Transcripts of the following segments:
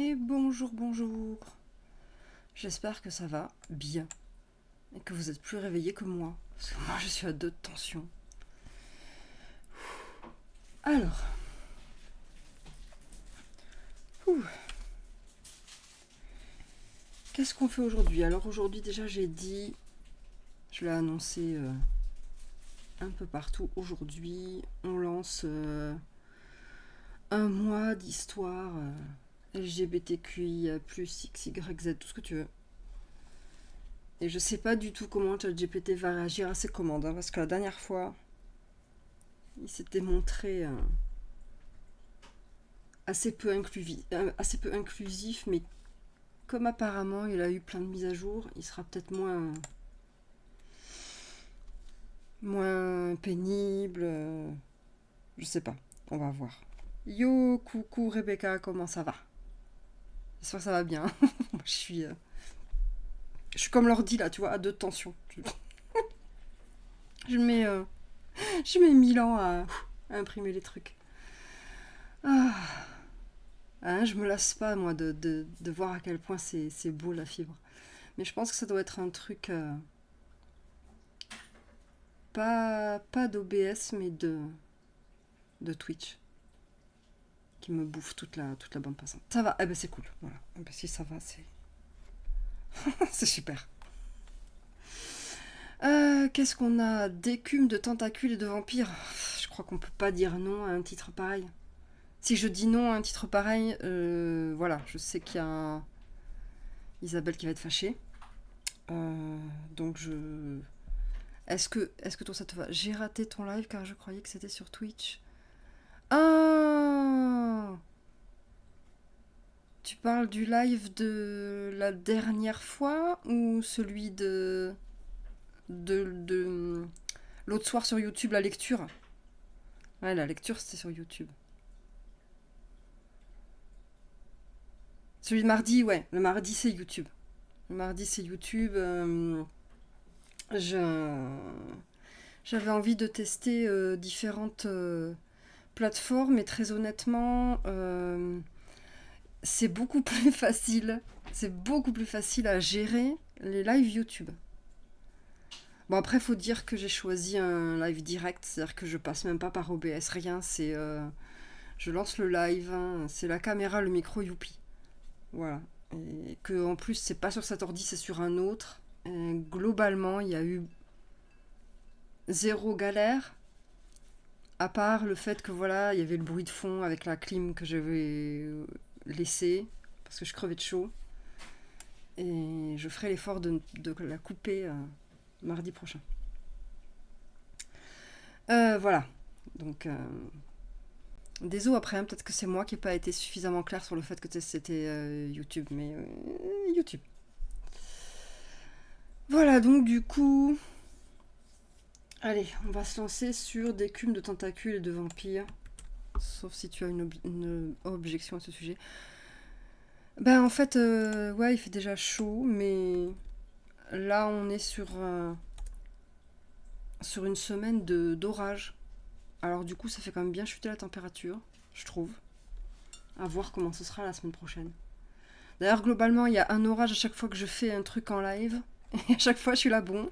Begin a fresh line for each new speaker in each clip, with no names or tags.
Et bonjour, bonjour. J'espère que ça va bien et que vous êtes plus réveillés que moi. Parce que moi, je suis à 2 de tension. Alors, ouh, qu'est-ce qu'on fait aujourd'hui? Alors aujourd'hui, déjà, j'ai dit, je l'ai annoncé un peu partout. Aujourd'hui, on lance un mois d'histoire LGBTQIA+, XYZ, tout ce que tu veux. Et je sais pas du tout comment ChatGPT va réagir à ces commandes, hein, parce que la dernière fois, il s'était montré assez peu inclusif, mais comme apparemment il a eu plein de mises à jour, il sera peut-être moins pénible. Je sais pas, on va voir. Yo, coucou Rebecca, comment ça va? J'espère que ça va bien. Moi, je suis comme l'ordi là, tu vois, à 2 de tension. Je mets, euh, je mets 1000 ans à imprimer les trucs. Ah, hein, je me lasse pas moi de voir à quel point c'est beau la fibre. Mais je pense que ça doit être un truc pas d'OBS, mais de Twitch qui me bouffe toute la bande passante. Ça va, eh ben c'est cool. Voilà. Eh ben si ça va, c'est super. Qu'est-ce qu'on a? D'écume, de tentacules et de vampires. Je crois qu'on peut pas dire non à un titre pareil. Si je dis non à un titre pareil, voilà, je sais qu'il y a Isabelle qui va être fâchée. Donc je. Est-ce que toi ça te va? J'ai raté ton live car je croyais que c'était sur Twitch. Ah, tu parles du live de la dernière fois ou celui de l'autre soir sur YouTube, la lecture? Ouais, la lecture c'était sur YouTube. Celui de mardi, ouais, le mardi c'est YouTube. Le mardi c'est YouTube. Je- J'avais envie de tester différentes plateformes et très honnêtement, c'est beaucoup plus facile. C'est beaucoup plus facile à gérer les lives YouTube. Bon, après, faut dire que j'ai choisi un live direct, c'est-à-dire que je passe même pas par OBS, rien. Je lance le live, hein, c'est la caméra, le micro, youpi. Voilà. Et que en plus, c'est pas sur cet ordi, c'est sur un autre. Et globalement, il y a eu zéro galère, à part le fait que voilà, il y avait le bruit de fond avec la clim que j'avais laissée, parce que je crevais de chaud. Et je ferai l'effort de la couper mardi prochain. Voilà. Donc, désolé après, hein, peut-être que c'est moi qui n'ai pas été suffisamment claire sur le fait que c'était YouTube, mais YouTube. Voilà, donc du coup, allez, on va se lancer sur d'écume, de tentacules et de vampires. Sauf si tu as une objection à ce sujet. Ben en fait, ouais, il fait déjà chaud, mais là on est sur une semaine d'orage. Alors du coup, ça fait quand même bien chuter la température, je trouve. À voir comment ce sera la semaine prochaine. D'ailleurs, globalement, il y a un orage à chaque fois que je fais un truc en live. Et à chaque fois, je suis là, bon,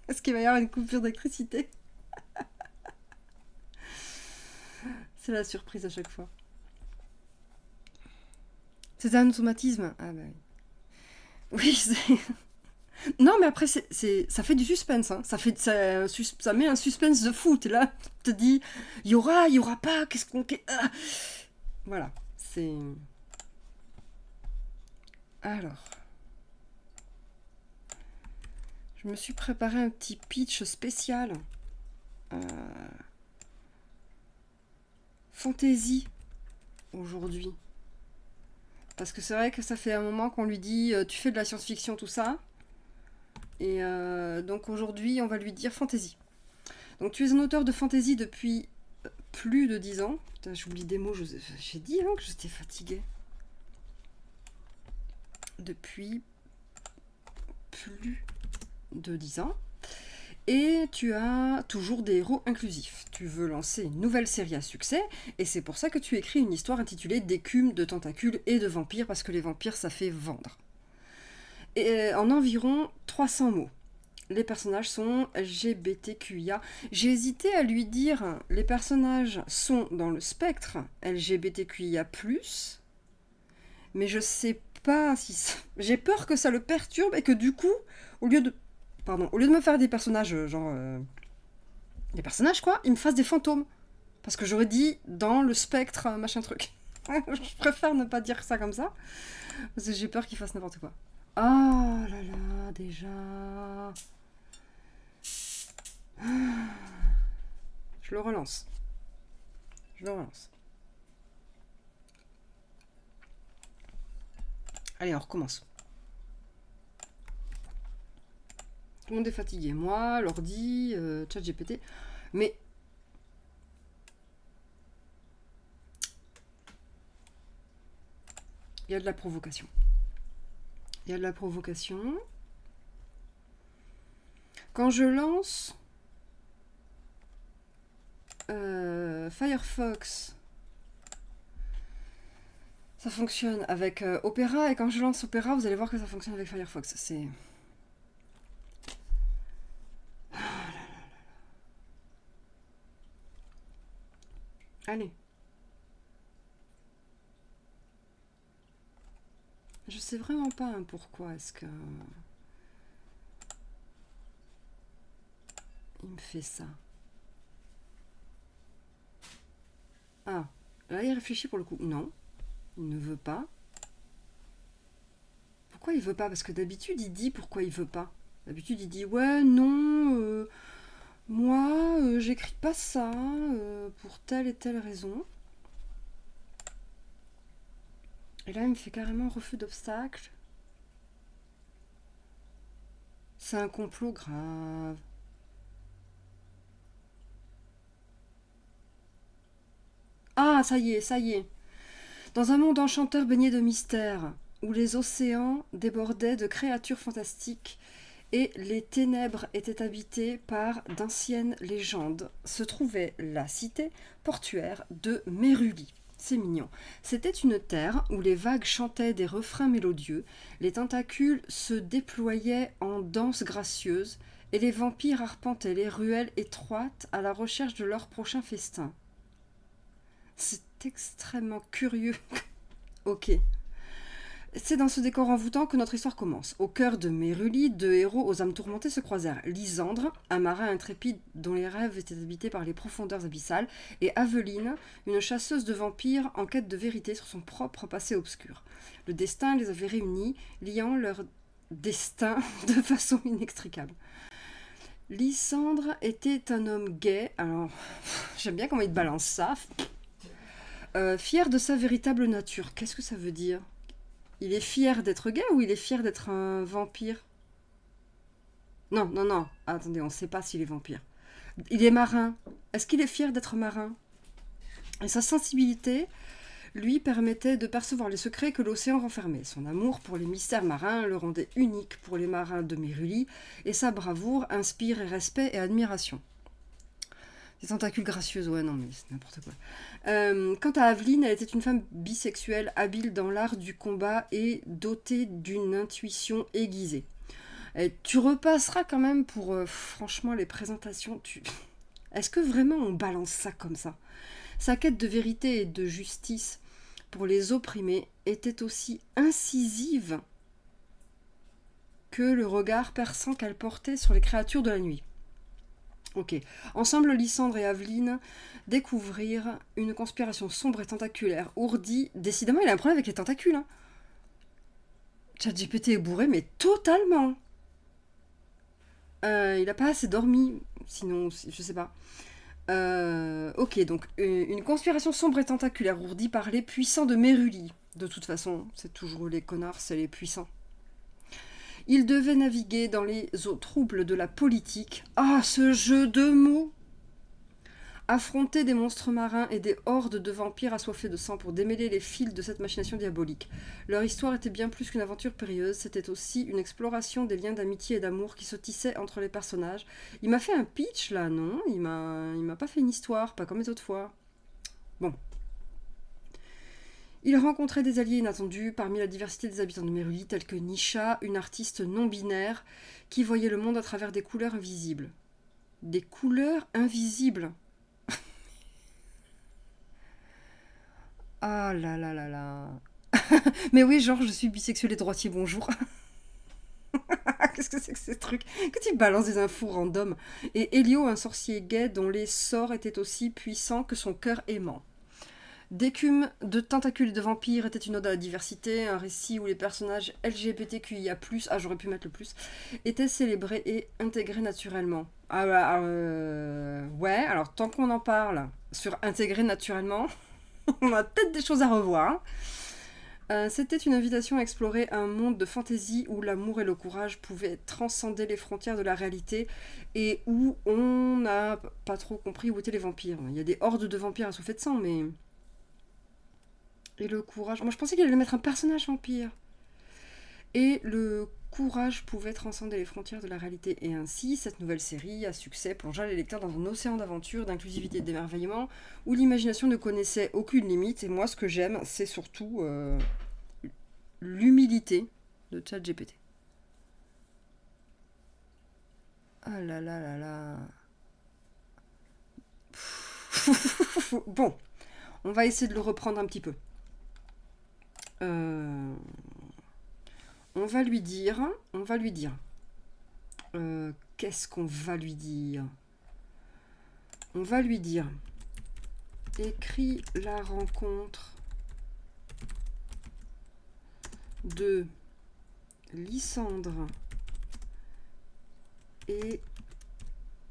est-ce qu'il va y avoir une coupure d'électricité? C'est la surprise à chaque fois. C'est un automatisme. Ah bah oui. Oui, c'est... Non, mais après, ça fait du suspense. Hein. Ça met un suspense de fou. T'es là, tu te dis, il y aura pas, qu'est-ce qu'on... Ah. Voilà, c'est... Alors, je me suis préparé un petit pitch spécial. Euh, Fantasy, aujourd'hui. Parce que c'est vrai que ça fait un moment qu'on lui dit, tu fais de la science-fiction, tout ça. Et donc aujourd'hui, on va lui dire fantasy. Donc tu es un auteur de fantasy depuis plus de 10 ans. Putain, j'oublie des mots, j'ai dit hein, que j'étais fatiguée. Depuis plus de 10 ans. Et tu as toujours des héros inclusifs. Tu veux lancer une nouvelle série à succès, et c'est pour ça que tu écris une histoire intitulée d'écumes, de tentacules et de vampires, parce que les vampires, ça fait vendre. Et en environ 300 mots. Les personnages sont LGBTQIA. J'ai hésité à lui dire les personnages sont dans le spectre LGBTQIA+, mais je sais pas si... J'ai peur que ça le perturbe et que du coup, au lieu de me faire des personnages des personnages quoi, il me fasse des fantômes. Parce que j'aurais dit dans le spectre machin truc. Je préfère ne pas dire ça comme ça, parce que j'ai peur qu'il fasse n'importe quoi. Oh là là, déjà... Je le relance. Allez, on recommence. Tout le monde est fatigué. Moi, l'ordi, ChatGPT. Mais... il y a de la provocation. Quand je lance... Firefox, ça fonctionne avec Opera, et quand je lance Opera, vous allez voir que ça fonctionne avec Firefox. C'est... Allez. Je sais vraiment pas pourquoi est-ce que... il me fait ça. Ah, là il réfléchit pour le coup. Non, il ne veut pas. Pourquoi il veut pas? Parce que d'habitude il dit pourquoi il veut pas. D'habitude il dit ouais, non, moi j'écris pas ça pour telle et telle raison. Et là il me fait carrément refus d'obstacle. C'est un complot grave. Ah, ça y est. Dans un monde enchanteur baigné de mystères, où les océans débordaient de créatures fantastiques et les ténèbres étaient habitées par d'anciennes légendes, se trouvait la cité portuaire de Méruli. C'est mignon. C'était une terre où les vagues chantaient des refrains mélodieux, les tentacules se déployaient en danses gracieuses, et les vampires arpentaient les ruelles étroites à la recherche de leur prochain festin. C'est extrêmement curieux. Ok. C'est dans ce décor envoûtant que notre histoire commence. Au cœur de Méruli, deux héros aux âmes tourmentées se croisèrent. Lysandre, un marin intrépide dont les rêves étaient habités par les profondeurs abyssales, et Aveline, une chasseuse de vampires en quête de vérité sur son propre passé obscur. Le destin les avait réunis, liant leur destin de façon inextricable. Lysandre était un homme gai, alors j'aime bien comment il te balance ça, fier de sa véritable nature. Qu'est-ce que ça veut dire? Il est fier d'être gay ou il est fier d'être un vampire? Non. Attendez, on ne sait pas s'il est vampire. Il est marin. Est-ce qu'il est fier d'être marin? Et sa sensibilité lui permettait de percevoir les secrets que l'océan renfermait. Son amour pour les mystères marins le rendait unique pour les marins de Méruli, et sa bravoure inspire respect et admiration. Des tentacules gracieuses, ouais, non, mais c'est n'importe quoi. Quant à Aveline, elle était une femme bisexuelle, habile dans l'art du combat et dotée d'une intuition aiguisée. Et tu repasseras quand même pour, franchement, les présentations. Est-ce que vraiment on balance ça comme ça? Sa quête de vérité et de justice pour les opprimés était aussi incisive que le regard perçant qu'elle portait sur les créatures de la nuit. Ok. Ensemble, Lysandre et Aveline découvrirent une conspiration sombre et tentaculaire. Ourdi, décidément, il a un problème avec les tentacules. Hein. ChatGPT est bourré, mais totalement. Il a pas assez dormi, sinon, je sais pas. Ok, donc une conspiration sombre et tentaculaire ourdie par les puissants de Méruli. De toute façon, c'est toujours les connards, c'est les puissants. Il devait naviguer dans les eaux troubles de la politique. Ah, ce jeu de mots! Affronter des monstres marins et des hordes de vampires assoiffés de sang pour démêler les fils de cette machination diabolique. Leur histoire était bien plus qu'une aventure périlleuse, c'était aussi une exploration des liens d'amitié et d'amour qui se tissaient entre les personnages. Il m'a fait un pitch là, non? Il m'a pas fait une histoire, pas comme les autres fois. Bon. Il rencontrait des alliés inattendus parmi la diversité des habitants de Méruli, tels que Nisha, une artiste non-binaire qui voyait le monde à travers des couleurs invisibles. Des couleurs invisibles. Ah là là là là. Mais oui, genre, je suis bisexuel et droitier, bonjour. Qu'est-ce que c'est que ces trucs? Que tu balances des infos random. Et Elio, un sorcier gay dont les sorts étaient aussi puissants que son cœur aimant. D'écume, de tentacules et de vampires était une ode à la diversité, un récit où les personnages LGBTQIA+, ah j'aurais pu mettre le plus, étaient célébrés et intégrés naturellement. Ouais, alors tant qu'on en parle sur intégrer naturellement, on a peut-être des choses à revoir. C'était une invitation à explorer un monde de fantaisie où l'amour et le courage pouvaient transcender les frontières de la réalité et où on n'a pas trop compris où étaient les vampires. Il y a des hordes de vampires assoiffés de sang, mais... Et le courage... Moi, je pensais qu'il allait mettre un personnage vampire. Et le courage pouvait transcender les frontières de la réalité. Et ainsi, cette nouvelle série à succès plongea les lecteurs dans un océan d'aventure, d'inclusivité et d'émerveillement, où l'imagination ne connaissait aucune limite. Et moi, ce que j'aime, c'est surtout l'humilité de ChatGPT. Ah là là là là. Bon, on va essayer de le reprendre un petit peu. On va lui dire, qu'est-ce qu'on va lui dire? On va lui dire, écris la rencontre de Lysandre et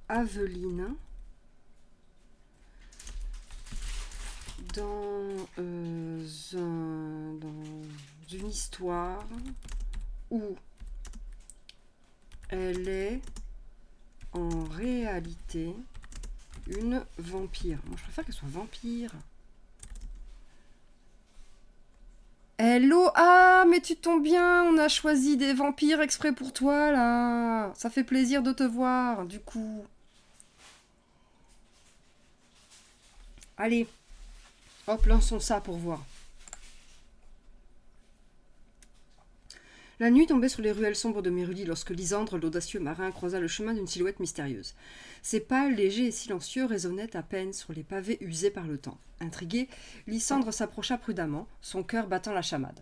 Aveline dans une histoire où elle est en réalité une vampire. Moi, je préfère qu'elle soit vampire. Hello, ah, mais tu tombes bien, on a choisi des vampires exprès pour toi, là. Ça fait plaisir de te voir, du coup. Allez, hop, lançons ça pour voir. La nuit tombait sur les ruelles sombres de Méruli lorsque Lysandre, l'audacieux marin, croisa le chemin d'une silhouette mystérieuse. Ses pas, légers et silencieux, résonnaient à peine sur les pavés usés par le temps. Intrigué, Lysandre s'approcha prudemment, son cœur battant la chamade.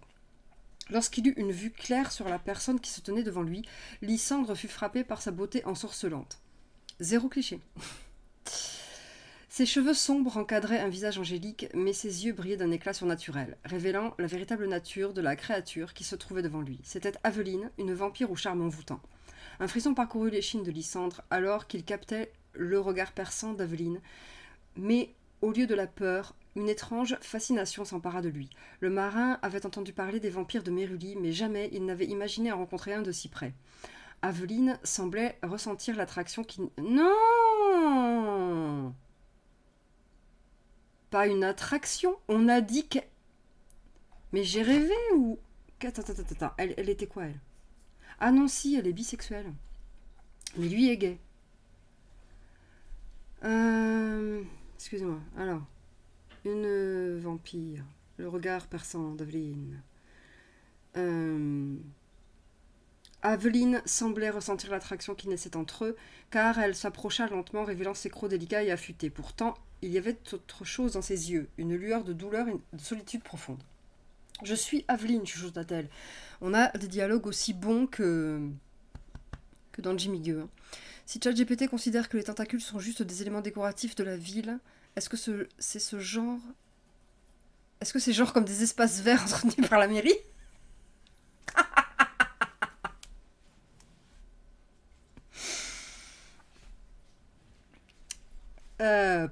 Lorsqu'il eut une vue claire sur la personne qui se tenait devant lui, Lysandre fut frappé par sa beauté ensorcelante. Zéro cliché. Ses cheveux sombres encadraient un visage angélique, mais ses yeux brillaient d'un éclat surnaturel, révélant la véritable nature de la créature qui se trouvait devant lui. C'était Aveline, une vampire au charme envoûtant. Un frisson parcourut l'échine de Lysandre alors qu'il captait le regard perçant d'Aveline, mais au lieu de la peur, une étrange fascination s'empara de lui. Le marin avait entendu parler des vampires de Méruli, mais jamais il n'avait imaginé en rencontrer un de si près. Aveline semblait ressentir l'attraction qui... Non! Pas une attraction, on a dit que... Mais j'ai rêvé ou... Attends, elle était quoi, elle? Ah non, si, elle est bisexuelle. Mais lui est gay. Excusez-moi, alors... Une vampire. Le regard perçant d'Aveline. Aveline semblait ressentir l'attraction qui naissait entre eux, car elle s'approcha lentement, révélant ses crocs délicats et affûtés. Pourtant, il y avait autre chose dans ses yeux, une lueur de douleur et de solitude profonde. « Je suis Aveline, chuchota-t-elle. » On a des dialogues aussi bons que dans Jimmy Gueux. Hein. Si ChatGPT considère que les tentacules sont juste des éléments décoratifs de la ville, est-ce que c'est ce genre... Est-ce que c'est genre comme des espaces verts entretenus par la mairie?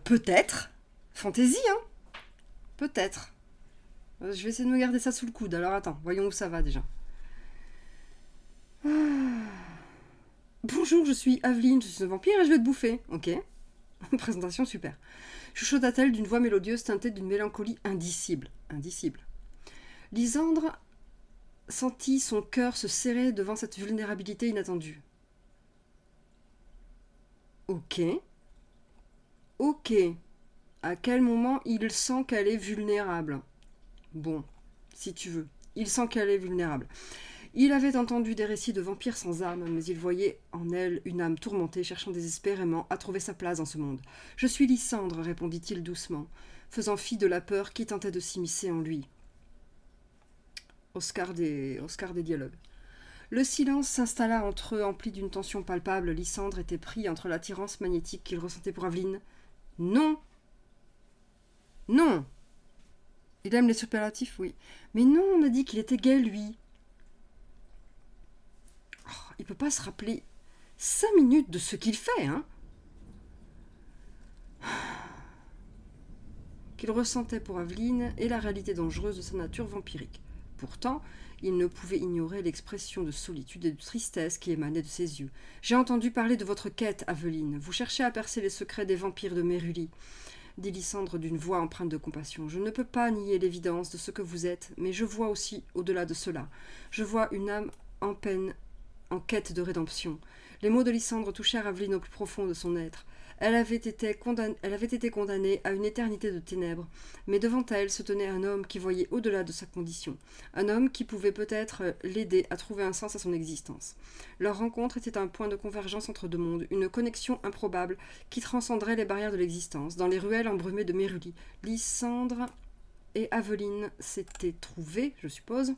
Peut-être. Fantaisie, hein. Peut-être. Je vais essayer de me garder ça sous le coude. Alors attends, voyons où ça va déjà. Bonjour, je suis Aveline, je suis une vampire et je vais te bouffer. Ok. Présentation super. chuchota-t-elle d'une voix mélodieuse teintée d'une mélancolie indicible. Lysandre sentit son cœur se serrer devant cette vulnérabilité inattendue. Ok. À quel moment il sent qu'elle est vulnérable? Bon, si tu veux. Il sent qu'elle est vulnérable. Il avait entendu des récits de vampires sans âme, mais il voyait en elle une âme tourmentée cherchant désespérément à trouver sa place dans ce monde. « Je suis Lysandre, répondit-il doucement, faisant fi de la peur qui tentait de s'immiscer en lui. Oscar des dialogues. Le silence s'installa entre eux, empli d'une tension palpable. Lysandre était pris entre l'attirance magnétique qu'il ressentait pour Aveline. Non. Il aime les superlatifs, oui. Mais non, on a dit qu'il était gay, lui. Oh, il peut pas se rappeler 5 minutes de ce qu'il fait, hein. Qu'il ressentait pour Aveline et la réalité dangereuse de sa nature vampirique. Pourtant, il ne pouvait ignorer l'expression de solitude et de tristesse qui émanait de ses yeux. « J'ai entendu parler de votre quête, Aveline. Vous cherchez à percer les secrets des vampires de Mérulie, dit Lysandre d'une voix empreinte de compassion. Je ne peux pas nier l'évidence de ce que vous êtes, mais je vois aussi au-delà de cela. Je vois une âme en peine, en quête de rédemption. » Les mots de Lysandre touchèrent Aveline au plus profond de son être. Elle avait été condamnée à une éternité de ténèbres, mais devant elle se tenait un homme qui voyait au-delà de sa condition, un homme qui pouvait peut-être l'aider à trouver un sens à son existence. Leur rencontre était un point de convergence entre deux mondes, une connexion improbable qui transcenderait les barrières de l'existence. Dans les ruelles embrumées de Mérulie, Lysandre et Aveline s'étaient trouvés, je suppose,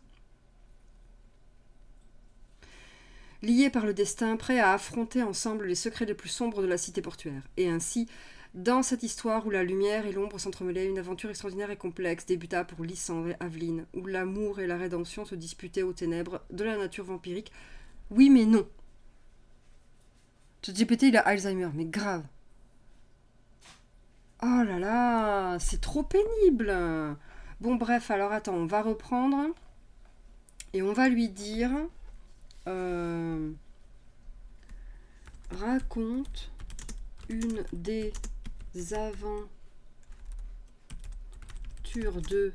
liés par le destin, prêts à affronter ensemble les secrets les plus sombres de la cité portuaire. Et ainsi, dans cette histoire où la lumière et l'ombre s'entremêlaient, une aventure extraordinaire et complexe débuta pour Lysandre et Aveline, où l'amour et la rédemption se disputaient aux ténèbres de la nature vampirique. Oui, mais non. ChatGPT, il a Alzheimer, mais grave. Oh là là, c'est trop pénible. Bon, bref, alors attends, on va reprendre et on va lui dire... raconte une des aventures de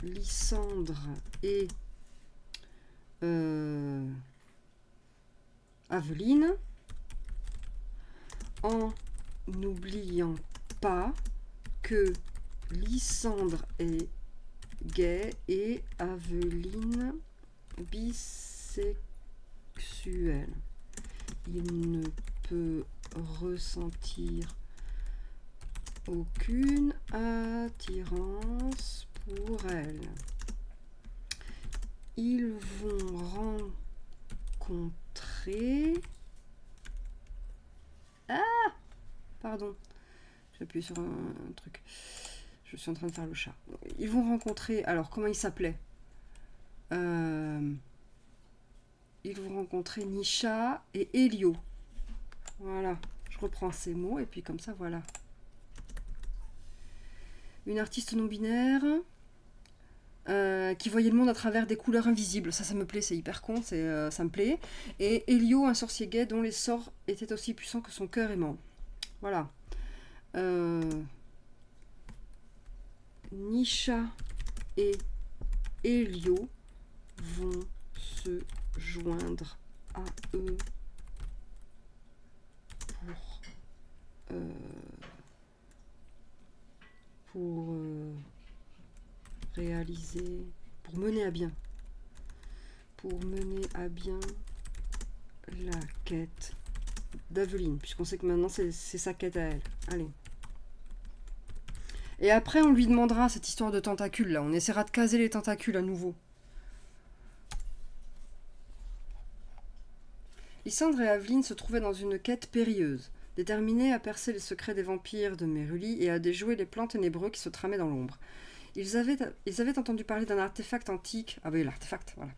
Lysandre et Aveline, en n'oubliant pas que Lysandre est gay et Aveline bisexuelle. Il ne peut ressentir aucune attirance pour elle. Ils vont rencontrer... Ah, pardon, j'appuie sur un truc. Je suis en train de faire le chat. Ils vont rencontrer... Alors, comment il s'appelait Ils vont rencontrer Nisha et Elio. Voilà, je reprends ces mots et puis comme ça, voilà. Une artiste non-binaire qui voyait le monde à travers des couleurs invisibles. Ça me plaît, c'est hyper con, ça me plaît. Et Elio, un sorcier gay dont les sorts étaient aussi puissants que son cœur aimant. Voilà. Nisha et Elio vont se joindre à eux pour réaliser, pour mener à bien la quête d'Aveline, puisqu'on sait que maintenant c'est sa quête à elle. Allez. Et après on lui demandera cette histoire de tentacules là, on essaiera de caser les tentacules à nouveau. Lysandre et Aveline se trouvaient dans une quête périlleuse, déterminés à percer les secrets des vampires de Mérulie et à déjouer les plans ténébreux qui se tramaient dans l'ombre. Ils avaient entendu parler d'un artefact antique. Ah oui, l'artefact, voilà.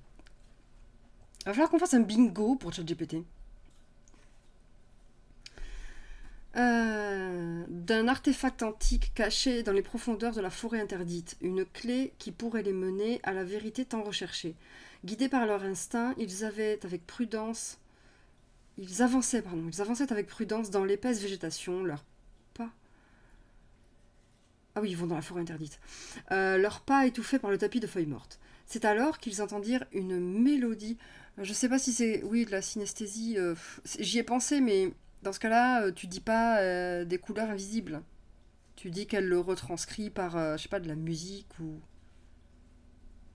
Il va falloir qu'on fasse un bingo pour ChatGPT. D'un artefact antique caché dans les profondeurs de la forêt interdite. Une clé qui pourrait les mener à la vérité tant recherchée. Guidés par leur instinct, ils avançaient avec prudence dans l'épaisse végétation, leurs pas Ah oui, ils vont dans la forêt interdite. Leurs pas étouffés par le tapis de feuilles mortes. C'est alors qu'ils entendirent une mélodie. Je sais pas si c'est, oui, de la synesthésie. J'y ai pensé, mais dans ce cas-là, tu dis pas des couleurs invisibles. Tu dis qu'elle le retranscrit par, je sais pas, de la musique ou.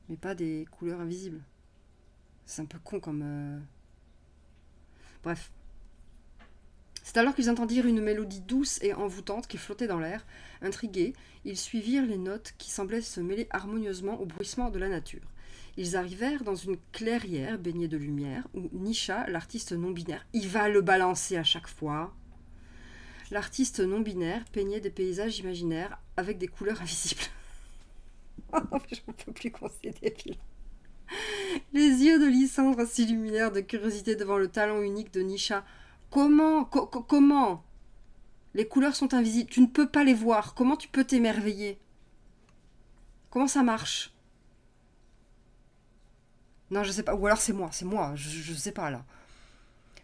Mais pas des couleurs invisibles. C'est un peu con comme. Bref. C'est alors qu'ils entendirent une mélodie douce et envoûtante qui flottait dans l'air. Intrigués, ils suivirent les notes qui semblaient se mêler harmonieusement au bruissement de la nature. Ils arrivèrent dans une clairière baignée de lumière où Nisha, l'artiste non-binaire, il va le balancer à chaque fois. L'artiste non-binaire peignait des paysages imaginaires avec des couleurs invisibles. Oh, j'en peux plus qu'on s'est débile. Les yeux de Lysandre s'illuminèrent de curiosité devant le talent unique de Nisha. Comment Les couleurs sont invisibles, tu ne peux pas les voir. Comment tu peux t'émerveiller? Comment ça marche? Non, je sais pas. Ou alors c'est moi, je sais pas là.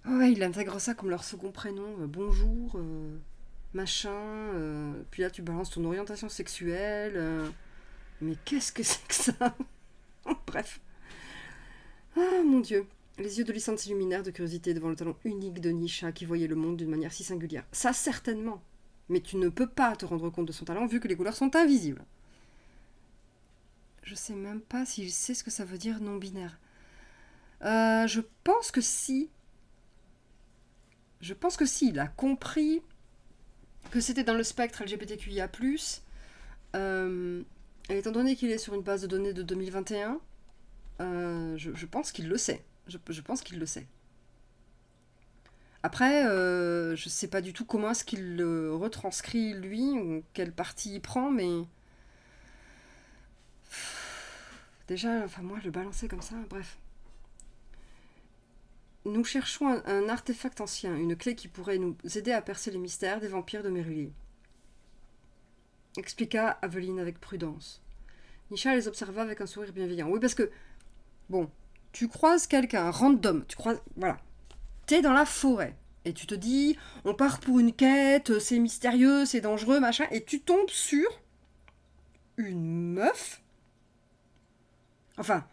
Oh ouais, il intègre ça comme leur second prénom. Bonjour, machin. Puis là, tu balances ton orientation sexuelle. Mais qu'est-ce que c'est que ça? Bref. Ah mon dieu. Les yeux de Lysandre s'illuminèrent de curiosité devant le talent unique de Nisha qui voyait le monde d'une manière si singulière. Ça, certainement. Mais tu ne peux pas te rendre compte de son talent vu que les couleurs sont invisibles. Je sais même pas s'il sait ce que ça veut dire non-binaire. Je pense que si. Je pense que si. Il a compris que c'était dans le spectre LGBTQIA+. Et étant donné qu'il est sur une base de données de 2021, je pense qu'il le sait. Je pense qu'il le sait. Après, je sais pas du tout comment est-ce qu'il le retranscrit lui, ou quelle partie il prend, mais... Déjà, enfin moi, le balancer comme ça, bref. Nous cherchons un artefact ancien, une clé qui pourrait nous aider à percer les mystères des vampires de Mérullier. Expliqua Aveline avec prudence. Nisha les observa avec un sourire bienveillant. Oui, parce que, bon, tu croises quelqu'un, random, voilà. T'es dans la forêt, et tu te dis, on part pour une quête, c'est mystérieux, c'est dangereux, machin, et tu tombes sur une meuf. Enfin,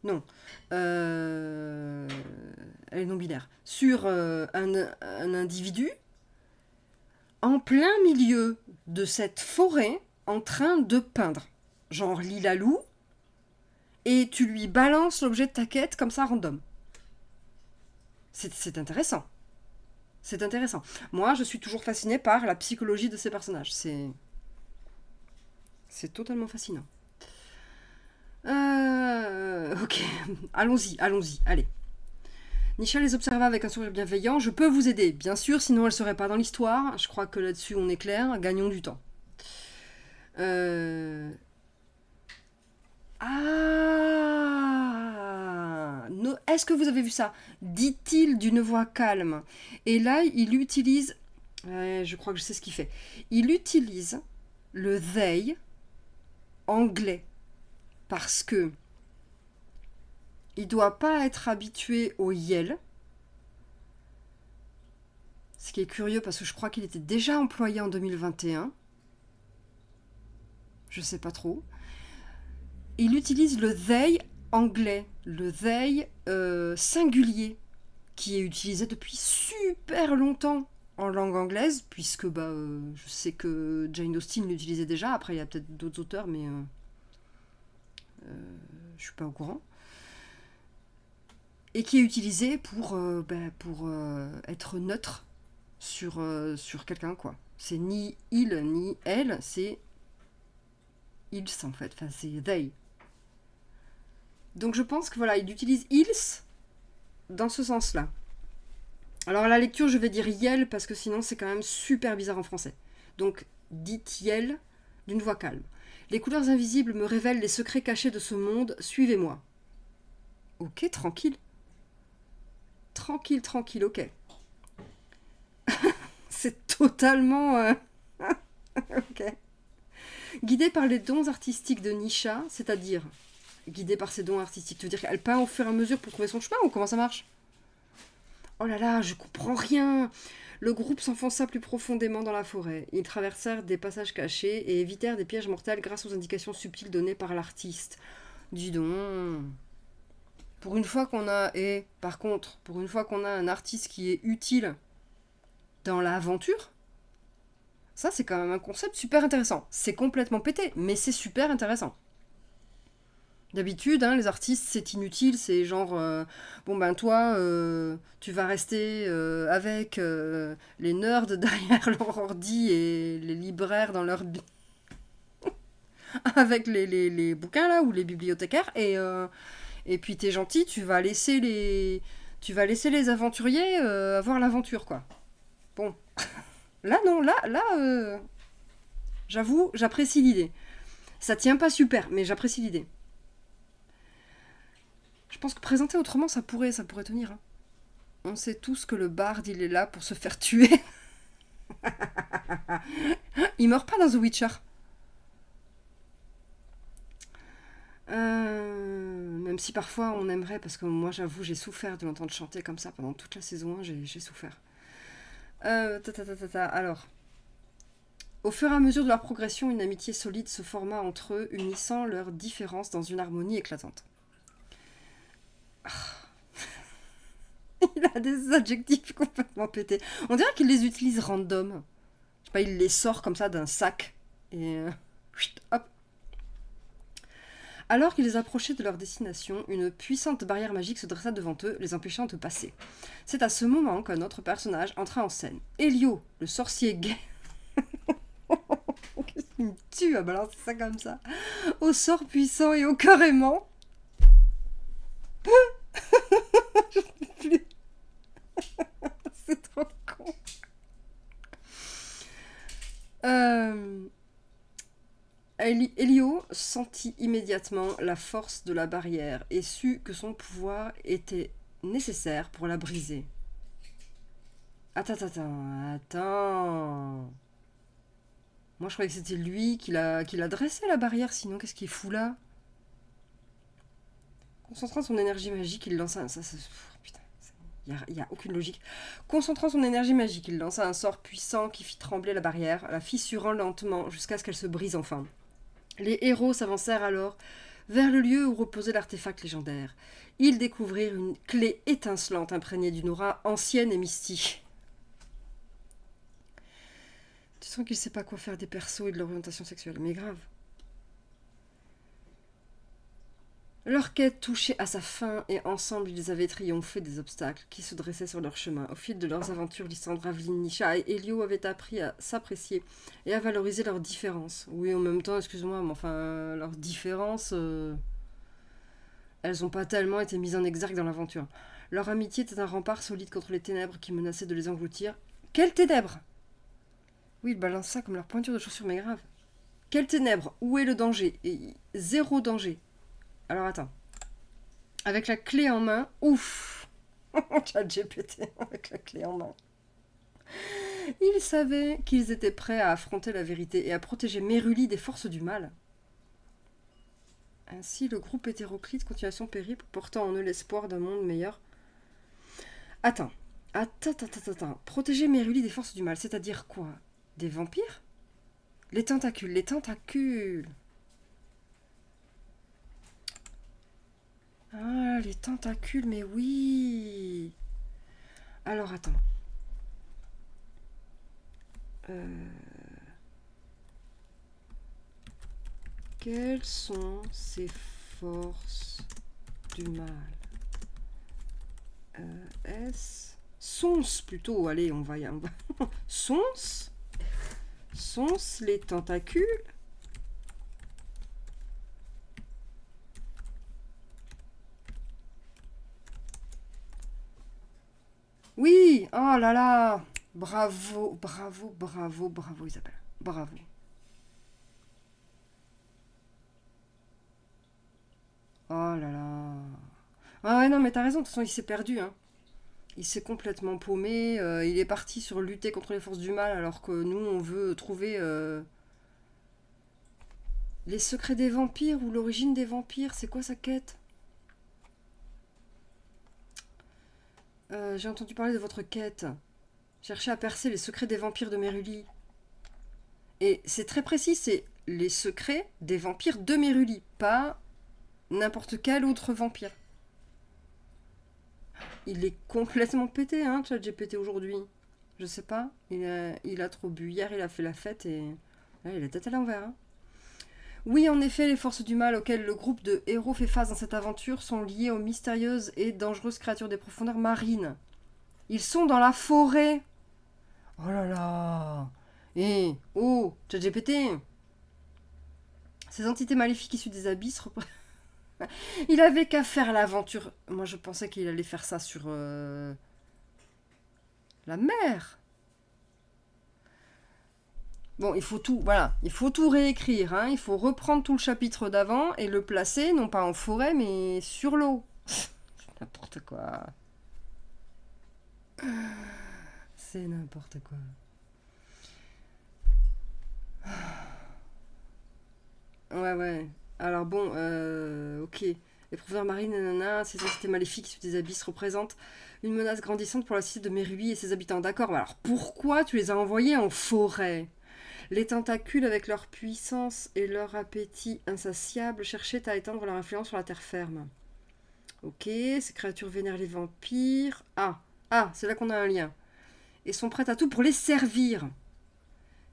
non. Elle est non-binaire. Sur un individu en plein milieu de cette forêt en train de peindre. Genre Lilalou. Et tu lui balances l'objet de ta quête comme ça, random. C'est intéressant. C'est intéressant. Moi, je suis toujours fascinée par la psychologie de ces personnages. C'est totalement fascinant. Ok, allons-y, allez. Nisha les observa avec un sourire bienveillant. Je peux vous aider, bien sûr, sinon elle serait pas dans l'histoire. Je crois que là-dessus on est clair. Gagnons du temps. Est-ce que vous avez vu ça? Dit-il d'une voix calme. Et là, il utilise... je crois que je sais ce qu'il fait. Il utilise le they anglais. Parce que il doit pas être habitué au yel. Ce qui est curieux parce que je crois qu'il était déjà employé en 2021. Je sais pas trop. Il utilise le they anglais, le they singulier, qui est utilisé depuis super longtemps en langue anglaise, puisque je sais que Jane Austen l'utilisait déjà. Après, il y a peut-être d'autres auteurs, mais je suis pas au courant. Et qui est utilisé pour être neutre sur quelqu'un, quoi. C'est ni il ni elle, c'est ils en fait, enfin c'est they. Donc je pense que voilà, il utilise ils dans ce sens-là. Alors à la lecture, je vais dire yel parce que sinon c'est quand même super bizarre en français. Donc dites yel d'une voix calme. Les couleurs invisibles me révèlent les secrets cachés de ce monde, suivez-moi. Ok, tranquille. Tranquille, ok. C'est totalement... ok. Guidée par les dons artistiques de Nisha, c'est-à-dire guidée par ses dons artistiques, tu veux dire qu'elle peint au fur et à mesure pour trouver son chemin ou comment ça marche? Oh là là, je comprends rien. Le groupe s'enfonça plus profondément dans la forêt. Ils traversèrent des passages cachés et évitèrent des pièges mortels grâce aux indications subtiles données par l'artiste. Dis donc. Pour une fois qu'on a... Et par contre, pour une fois qu'on a un artiste qui est utile dans l'aventure, ça c'est quand même un concept super intéressant. C'est complètement pété, mais c'est super intéressant. D'habitude, hein, les artistes, c'est inutile, c'est genre, bon ben toi, tu vas rester avec les nerds derrière leur ordi et les libraires dans leur... avec les bouquins là, ou les bibliothécaires, et puis t'es gentil, tu vas laisser les aventuriers avoir l'aventure, quoi. Bon, là non, j'avoue, j'apprécie l'idée. Ça tient pas super, mais j'apprécie l'idée. Je pense que présenter autrement, ça pourrait tenir. Hein. On sait tous que le barde, il est là pour se faire tuer. Il meurt pas dans The Witcher. Même si parfois on aimerait, parce que moi j'avoue, j'ai souffert de l'entendre chanter comme ça pendant toute la saison 1, j'ai souffert. Alors, au fur et à mesure de leur progression, une amitié solide se forma entre eux, unissant leurs différences dans une harmonie éclatante. Il a des adjectifs complètement pétés. On dirait qu'il les utilise random. Je sais pas, il les sort comme ça d'un sac. Et hop. Alors qu'ils approchaient de leur destination, une puissante barrière magique se dressa devant eux, les empêchant de passer. C'est à ce moment qu'un autre personnage entra en scène. Elio, le sorcier gay. Qu'est-ce qu'il me tue à balancer ça comme ça. Au sort puissant et au cœur aimant. Je ne peux plus. C'est trop con. Elio sentit immédiatement la force de la barrière et sut que son pouvoir était nécessaire pour la briser. Attends. Moi, je croyais que c'était lui qui l'a dressé, la barrière, sinon qu'est-ce qu'il fout là? Concentrant son énergie magique, il lança... Putain, il n'y a aucune logique. Concentrant son énergie magique, il lança un sort puissant qui fit trembler la barrière, la fissurant lentement jusqu'à ce qu'elle se brise enfin. Les héros s'avancèrent alors vers le lieu où reposait l'artefact légendaire. Ils découvrirent une clé étincelante imprégnée d'une aura ancienne et mystique. Tu sens qu'il sait pas quoi faire des persos et de l'orientation sexuelle, mais grave. Leur quête touchait à sa fin et ensemble ils avaient triomphé des obstacles qui se dressaient sur leur chemin. Au fil de leurs aventures, Lysandra, Aveline, Nisha et Elio avaient appris à s'apprécier et à valoriser leurs différences. Oui, en même temps, excuse-moi, mais enfin, leurs différences, elles n'ont pas tellement été mises en exergue dans l'aventure. Leur amitié était un rempart solide contre les ténèbres qui menaçaient de les engloutir. Quelles ténèbres? Oui, ils balancent ça comme leur pointure de chaussure, mais grave. Quelles ténèbres? Où est le danger? Et zéro danger. Alors attends. Avec la clé en main, ouf. ChatGPT avec la clé en main. Ils savaient qu'ils étaient prêts à affronter la vérité et à protéger Méruli des forces du mal. Ainsi, le groupe hétéroclite continua son périple, portant en eux l'espoir d'un monde meilleur. Attends. Protéger Méruli des forces du mal, c'est-à-dire quoi? Des vampires? Les tentacules. Ah, les tentacules, mais oui. Alors, attends. Quelles sont ces forces du mal? Sont plutôt, allez, on va y aller. Sont les tentacules? Oui, oh là là, bravo Isabelle, bravo. Oh là là. Ah ouais, non, mais t'as raison, de toute façon, il s'est perdu, hein. Il s'est complètement paumé, il est parti sur lutter contre les forces du mal, alors que nous, on veut trouver les secrets des vampires ou l'origine des vampires. C'est quoi sa quête? J'ai entendu parler de votre quête. chercher à percer les secrets des vampires de Méruli. Et c'est très précis, c'est les secrets des vampires de Méruli, pas n'importe quel autre vampire. Il est complètement pété, hein, ChatGPT aujourd'hui. Je sais pas, il a trop bu. Hier, il a fait la fête et là, il a la tête à l'envers. Hein. Oui, en effet, les forces du mal auxquelles le groupe de héros fait face dans cette aventure sont liées aux mystérieuses et dangereuses créatures des profondeurs marines. Ils sont dans la forêt. Oh là là. Oh, ChatGPT. Ces entités maléfiques issues des abysses il avait qu'à faire l'aventure. Moi, je pensais qu'il allait faire ça sur la mer. Bon, il faut tout, voilà, il faut tout réécrire. Hein. Il faut reprendre tout le chapitre d'avant et le placer, non pas en forêt, mais sur l'eau. C'est n'importe quoi. C'est n'importe quoi. Ouais. Alors bon, ok. Les profondeurs marines, nanana, ces entités maléfiques issues des abysses représentent une menace grandissante pour la cité de Méruli et ses habitants. D'accord, mais alors pourquoi tu les as envoyés en forêt? Les tentacules, avec leur puissance et leur appétit insatiable, cherchaient à étendre leur influence sur la terre ferme. Ok, ces créatures vénèrent les vampires. C'est là qu'on a un lien. Et sont prêtes à tout pour les servir.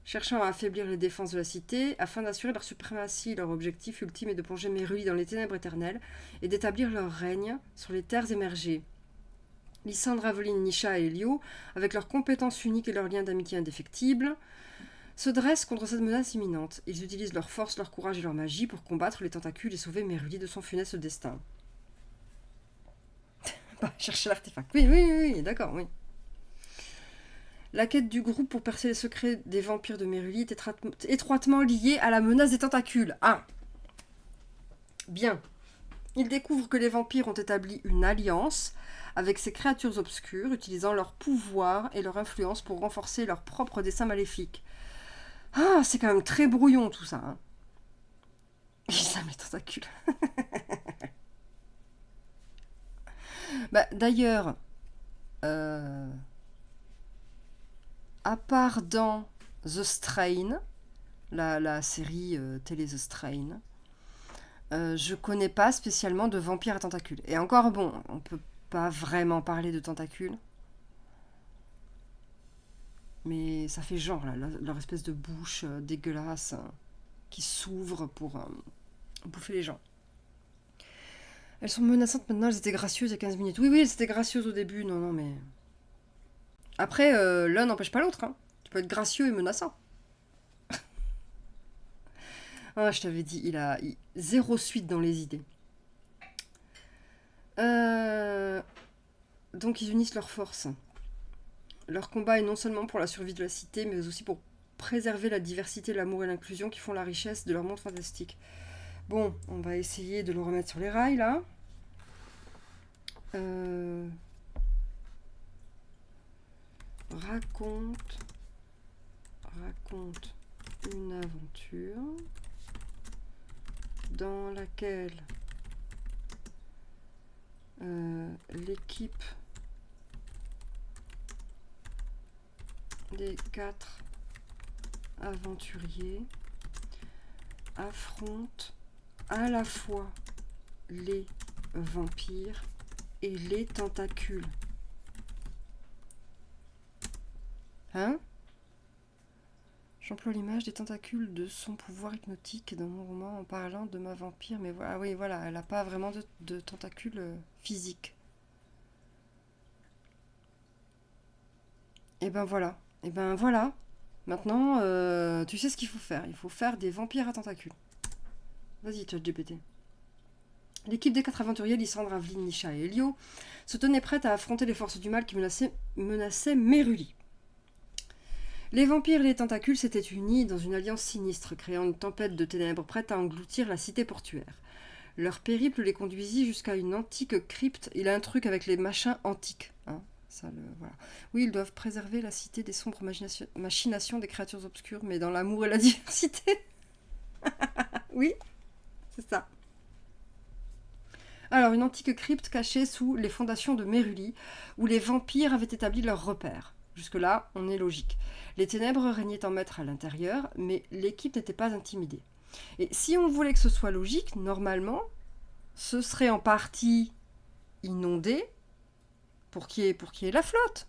Cherchant à affaiblir les défenses de la cité, afin d'assurer leur suprématie, leur objectif ultime est de plonger Méruli dans les ténèbres éternelles et d'établir leur règne sur les terres émergées. Lysandre, Aveline, Nisha et Elio, avec leurs compétences uniques et leurs liens d'amitié indéfectibles, se dressent contre cette menace imminente. Ils utilisent leur force, leur courage et leur magie pour combattre les tentacules et sauver Méruli de son funeste destin. Chercher l'artefact. Oui, d'accord, oui. La quête du groupe pour percer les secrets des vampires de Méruli est étroitement liée à la menace des tentacules. Bien. Ils découvrent que les vampires ont établi une alliance avec ces créatures obscures, utilisant leur pouvoir et leur influence pour renforcer leur propre dessein maléfique. C'est quand même très brouillon tout ça. Hein. Ils aiment les tentacules. D'ailleurs, à part dans The Strain, la série télé The Strain, je connais pas spécialement de vampires à tentacules. Et encore, bon, on peut pas vraiment parler de tentacules. Mais ça fait genre, là, leur espèce de bouche dégueulasse qui s'ouvre pour bouffer les gens. Elles sont menaçantes maintenant, elles étaient gracieuses il y a 15 minutes. Oui, elles étaient gracieuses au début, non, mais... Après, l'un n'empêche pas l'autre. Hein. Tu peux être gracieux et menaçant. Je t'avais dit, il a zéro suite dans les idées. Donc ils unissent leurs forces. Leur combat est non seulement pour la survie de la cité, mais aussi pour préserver la diversité, l'amour et l'inclusion qui font la richesse de leur monde fantastique. Bon, on va essayer de le remettre sur les rails, là. Raconte une aventure dans laquelle l'équipe des 4 aventuriers affronte à la fois les vampires et les tentacules. Hein? J'emploie l'image des tentacules de son pouvoir hypnotique dans mon roman en parlant de ma vampire, mais voilà, elle n'a pas vraiment de tentacules physiques. Et ben voilà. Maintenant, tu sais ce qu'il faut faire. Il faut faire des vampires à tentacules. Vas-y, ChatGPT. L'équipe des 4 aventuriers, Lysandre, Aveline, Nisha et Elio, se tenait prête à affronter les forces du mal qui menaçaient Méruli. Les vampires et les tentacules s'étaient unis dans une alliance sinistre, créant une tempête de ténèbres prête à engloutir la cité portuaire. Leur périple les conduisit jusqu'à une antique crypte. Il a un truc avec les machins antiques. Hein, voilà. Oui, ils doivent préserver la cité des sombres machinations des créatures obscures, mais dans l'amour et la diversité. Oui, c'est ça. Alors, une antique crypte cachée sous les fondations de Méruli, où les vampires avaient établi leur repère. Jusque-là, on est logique. Les ténèbres régnaient en maître à l'intérieur, mais l'équipe n'était pas intimidée. Et si on voulait que ce soit logique, normalement, ce serait en partie inondé pour qu'il y ait la flotte.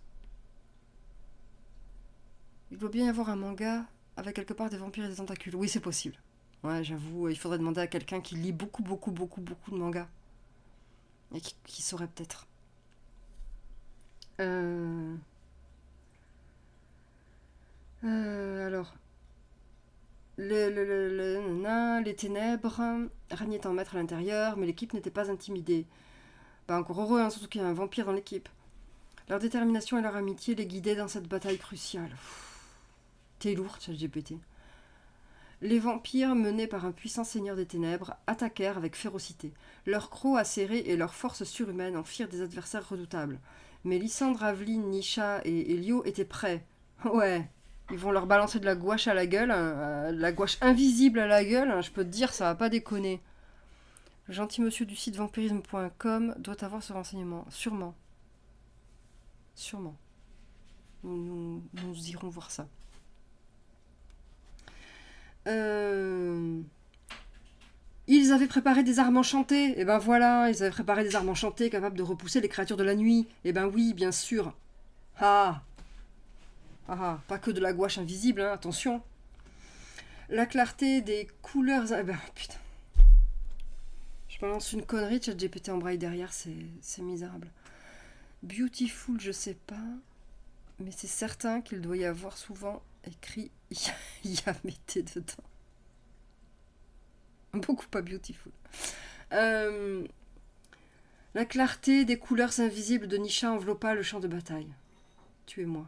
Il doit bien y avoir un manga avec quelque part des vampires et des tentacules. Oui, c'est possible. Ouais, j'avoue, il faudrait demander à quelqu'un qui lit beaucoup de mangas. Et qui saurait peut-être. Euh... alors. Les ténèbres régnaient en maître à l'intérieur, mais l'équipe n'était pas intimidée. Bah, encore heureux, hein, surtout qu'il y a un vampire dans l'équipe. Leur détermination et leur amitié les guidaient dans cette bataille cruciale. T'es lourd, ChatGPT. Les vampires, menés par un puissant seigneur des ténèbres, attaquèrent avec férocité. Leurs crocs acérés et leurs forces surhumaines en firent des adversaires redoutables. Mais Lysandre, Aveline, Nisha et Elio étaient prêts. Ouais, ils vont leur balancer de la gouache à la gueule, de la gouache invisible à la gueule, je peux te dire, ça va pas déconner. Le gentil monsieur du site vampirisme.com doit avoir ce renseignement. Sûrement. Sûrement. Nous irons voir ça. Ils avaient préparé des armes enchantées. Et ben voilà, ils avaient préparé des armes enchantées capables de repousser les créatures de la nuit. Et ben oui, bien sûr. Ah pas que de la gouache invisible, hein, attention. La clarté des couleurs... Eh ben putain. Je balance une connerie, ChatGPT en braille derrière, c'est misérable. Beautiful, je sais pas. Mais c'est certain qu'il doit y avoir souvent écrit Yamete dedans. Beaucoup pas beautiful. La clarté des couleurs invisibles de Nisha enveloppa le champ de bataille. Tuez-moi.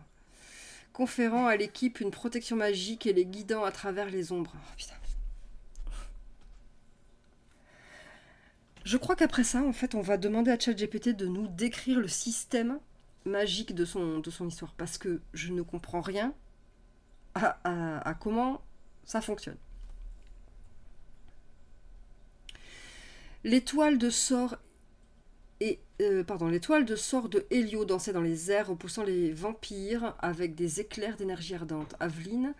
Conférant à l'équipe une protection magique et les guidant à travers les ombres. Oh, putain. Je crois qu'après ça, en fait, on va demander à ChatGPT de nous décrire le système magique de son histoire. Parce que je ne comprends rien à comment ça fonctionne. L'étoile de sort de Hélio dansait dans les airs, repoussant les vampires avec des éclairs d'énergie ardente. Aveline,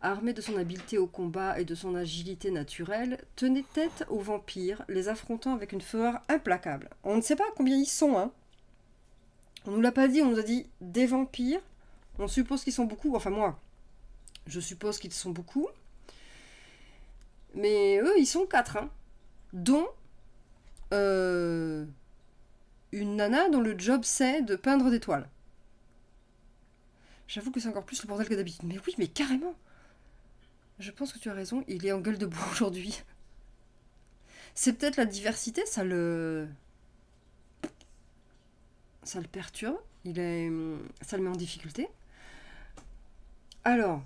armée de son habileté au combat et de son agilité naturelle, tenait tête aux vampires, les affrontant avec une fureur implacable. On ne sait pas combien ils sont, hein. On nous l'a pas dit, on nous a dit des vampires. On suppose qu'ils sont beaucoup, enfin moi, je suppose qu'ils sont beaucoup. Mais eux, ils sont 4, hein. Dont une nana dont le job c'est de peindre des toiles. J'avoue que c'est encore plus le bordel que d'habitude. Mais oui, mais carrément. Je pense que tu as raison, il est en gueule de bois aujourd'hui. C'est peut-être la diversité, ça le perturbe. Ça le met en difficulté. Alors,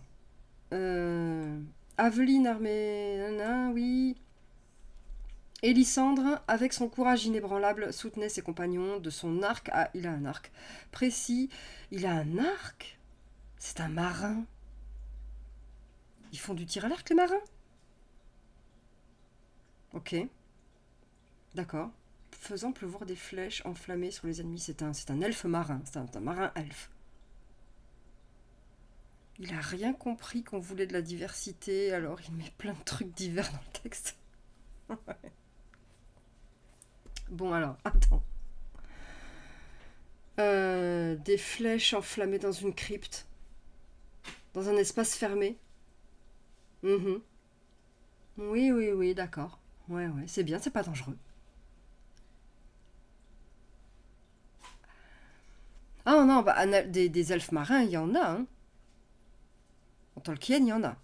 Aveline armée, nana, oui. Et Lysandre, avec son courage inébranlable, soutenait ses compagnons de son arc. Ah, il a un arc précis. Il a un arc. C'est un marin. Ils font du tir à l'arc, les marins? Ok. D'accord. Faisant pleuvoir des flèches enflammées sur les ennemis. C'est un elfe marin. C'est un marin elfe. Il a rien compris qu'on voulait de la diversité, alors il met plein de trucs divers dans le texte. Bon alors, attends. Des flèches enflammées dans une crypte. Dans un espace fermé. Mhm. Oui, d'accord. Ouais, c'est bien, c'est pas dangereux. Ah non, bah, des elfes marins, il y en a, hein. En Tolkien, il y en a.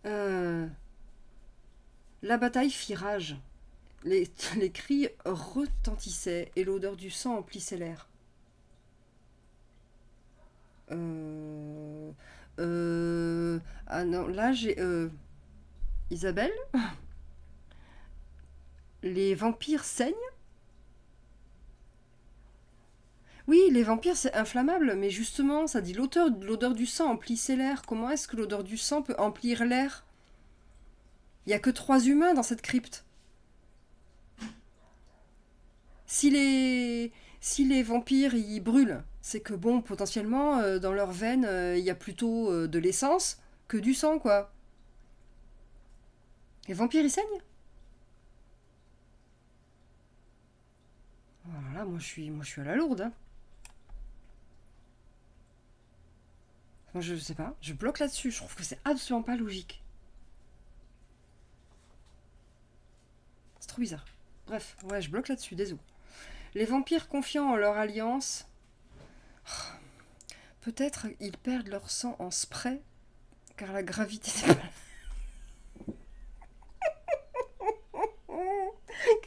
Euh, La bataille fit rage. Les cris retentissaient et l'odeur du sang emplissait l'air. Ah non, là j'ai... Isabelle. Les vampires saignent? Oui, les vampires c'est inflammable, mais justement, ça dit l'odeur du sang emplissait l'air. Comment est-ce que l'odeur du sang peut emplir l'air? Il y a que 3 humains dans cette crypte. Si les Si les vampires, ils brûlent, c'est que bon, potentiellement, dans leurs veines, il y a plutôt de l'essence que du sang, quoi. Les vampires, ils saignent? Voilà, moi, je suis à la lourde, hein. Moi, je sais pas, je bloque là-dessus. Je trouve que c'est absolument pas logique. C'est trop bizarre. Bref, ouais, je bloque là-dessus, désolé. Les vampires confiants en leur alliance, peut-être ils perdent leur sang en spray, car la gravité n'est pas...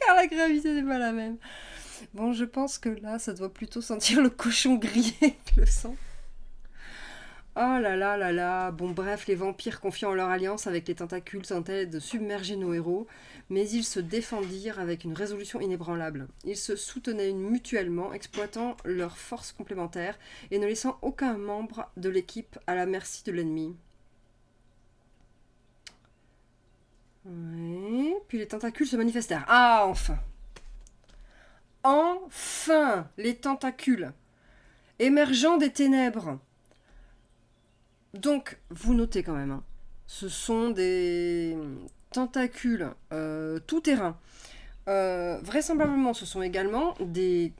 car la gravité n'est pas la même. Bon, je pense que là, ça doit plutôt sentir le cochon grillé que le sang. Oh là là là là. Bon, bref, les vampires confiant en leur alliance avec les tentacules tentaient de submerger nos héros, mais ils se défendirent avec une résolution inébranlable. Ils se soutenaient mutuellement, exploitant leurs forces complémentaires et ne laissant aucun membre de l'équipe à la merci de l'ennemi. Ouais. Puis les tentacules se manifestèrent. Ah, enfin! Enfin! Les tentacules! Émergeant des ténèbres. Donc, vous notez quand même, hein, ce sont des tentacules tout terrain. Vraisemblablement, ce sont également des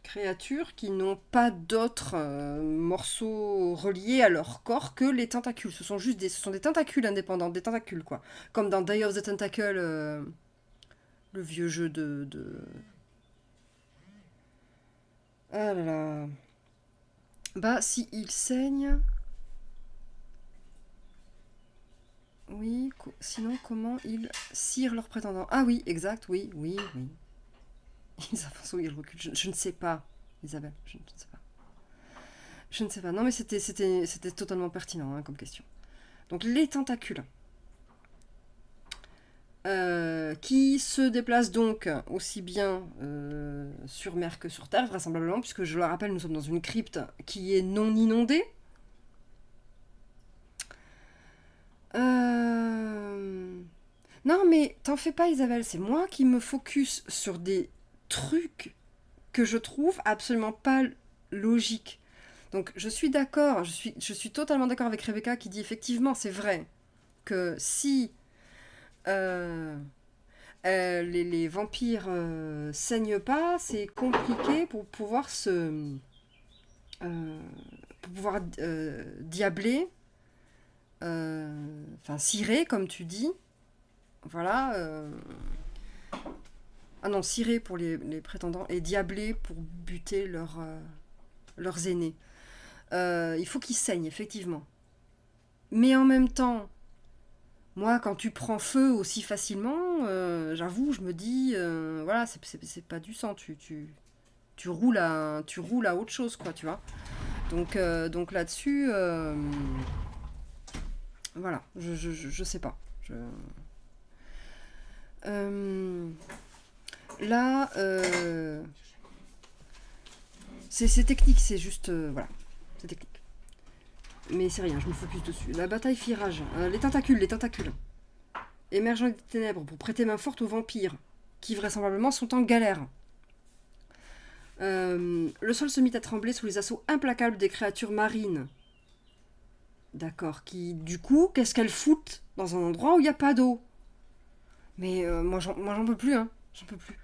créatures qui n'ont pas d'autres morceaux reliés à leur corps que les tentacules. Ce sont des tentacules indépendants, des tentacules quoi. Comme dans Day of the Tentacle, le vieux jeu de... Ah là là. Bah, si ils saignent... Oui, sinon comment ils cirent leurs prétendants? Ah oui, exact, oui, oui, oui. Ils avancent ou ils reculent, je ne sais pas, Isabelle, je ne sais pas. Je ne sais pas, non mais c'était totalement pertinent hein, comme question. Donc les tentacules, qui se déplacent donc aussi bien sur mer que sur terre, vraisemblablement, puisque je le rappelle, nous sommes dans une crypte qui est non inondée. Non, mais t'en fais pas, Isabelle, c'est moi qui me focus sur des trucs que je trouve absolument pas logiques. Donc, je suis d'accord, je suis totalement d'accord avec Rebecca qui dit effectivement, c'est vrai que si euh, les vampires saignent pas, c'est compliqué euh, pour pouvoir diabler, enfin cirer, comme tu dis. Voilà. Ah non, cirer pour les prétendants et diabler pour buter leurs aînés. Il faut qu'ils saignent, effectivement. Mais en même temps, moi, quand tu prends feu aussi facilement, j'avoue, je me dis, voilà, c'est pas du sang, tu roules à autre chose, quoi, tu vois. Donc là-dessus, voilà, je sais pas. Euh, Là, c'est technique, c'est juste, voilà, c'est technique. Mais c'est rien, je me focus dessus. La bataille fit rage. Les tentacules. Émergeant des ténèbres pour prêter main forte aux vampires, qui vraisemblablement sont en galère. Le sol se mit à trembler sous les assauts implacables des créatures marines. D'accord, qui, du coup, qu'est-ce qu'elles foutent dans un endroit où il n'y a pas d'eau? Mais moi, j'en peux plus, hein. J'en peux plus.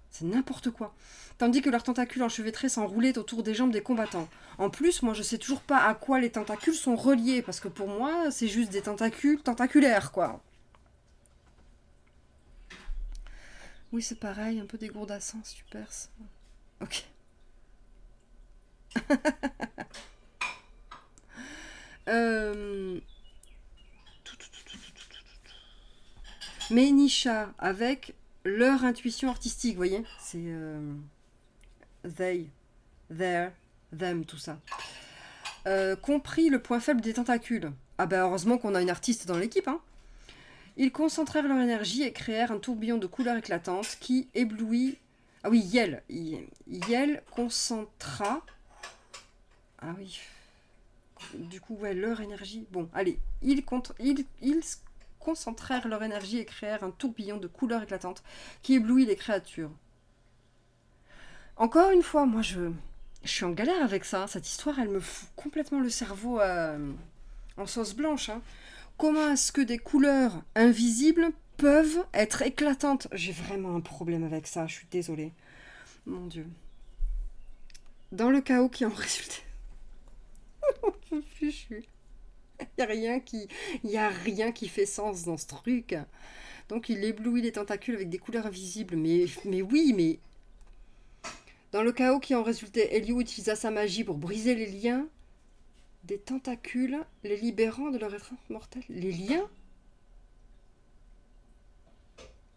C'est n'importe quoi. Tandis que leurs tentacules enchevêtrés s'enroulaient autour des jambes des combattants. En plus, moi, je sais toujours pas à quoi les tentacules sont reliés, parce que pour moi, c'est juste des tentacules tentaculaires, quoi. Oui, c'est pareil, un peu dégourdassant si tu perces. Ok. Euh... Mais Nisha, avec leur intuition artistique, vous voyez, c'est they, their, them, tout ça. Compris le point faible des tentacules. Ah bah heureusement qu'on a une artiste dans l'équipe, hein. Ils concentrèrent leur énergie et créèrent un tourbillon de couleurs éclatantes qui éblouit... Ah oui, Yel. Yel concentra... Ah oui. Du coup, ouais, leur énergie... Bon, allez. Ils concentrèrent leur énergie et créèrent un tourbillon de couleurs éclatantes qui éblouit les créatures. Encore une fois, moi je suis en galère avec ça. Cette histoire, elle me fout complètement le cerveau en sauce blanche, hein. Comment est-ce que des couleurs invisibles peuvent être éclatantes? J'ai vraiment un problème avec ça, je suis désolée. Mon Dieu. Dans le chaos qui en résulte. Il y a rien qui fait sens dans ce truc. Donc il éblouit les tentacules avec des couleurs invisibles. Mais oui, mais dans le chaos qui en résultait, Elio utilisa sa magie pour briser les liens des tentacules, les libérant de leur étreinte mortelle. Les liens?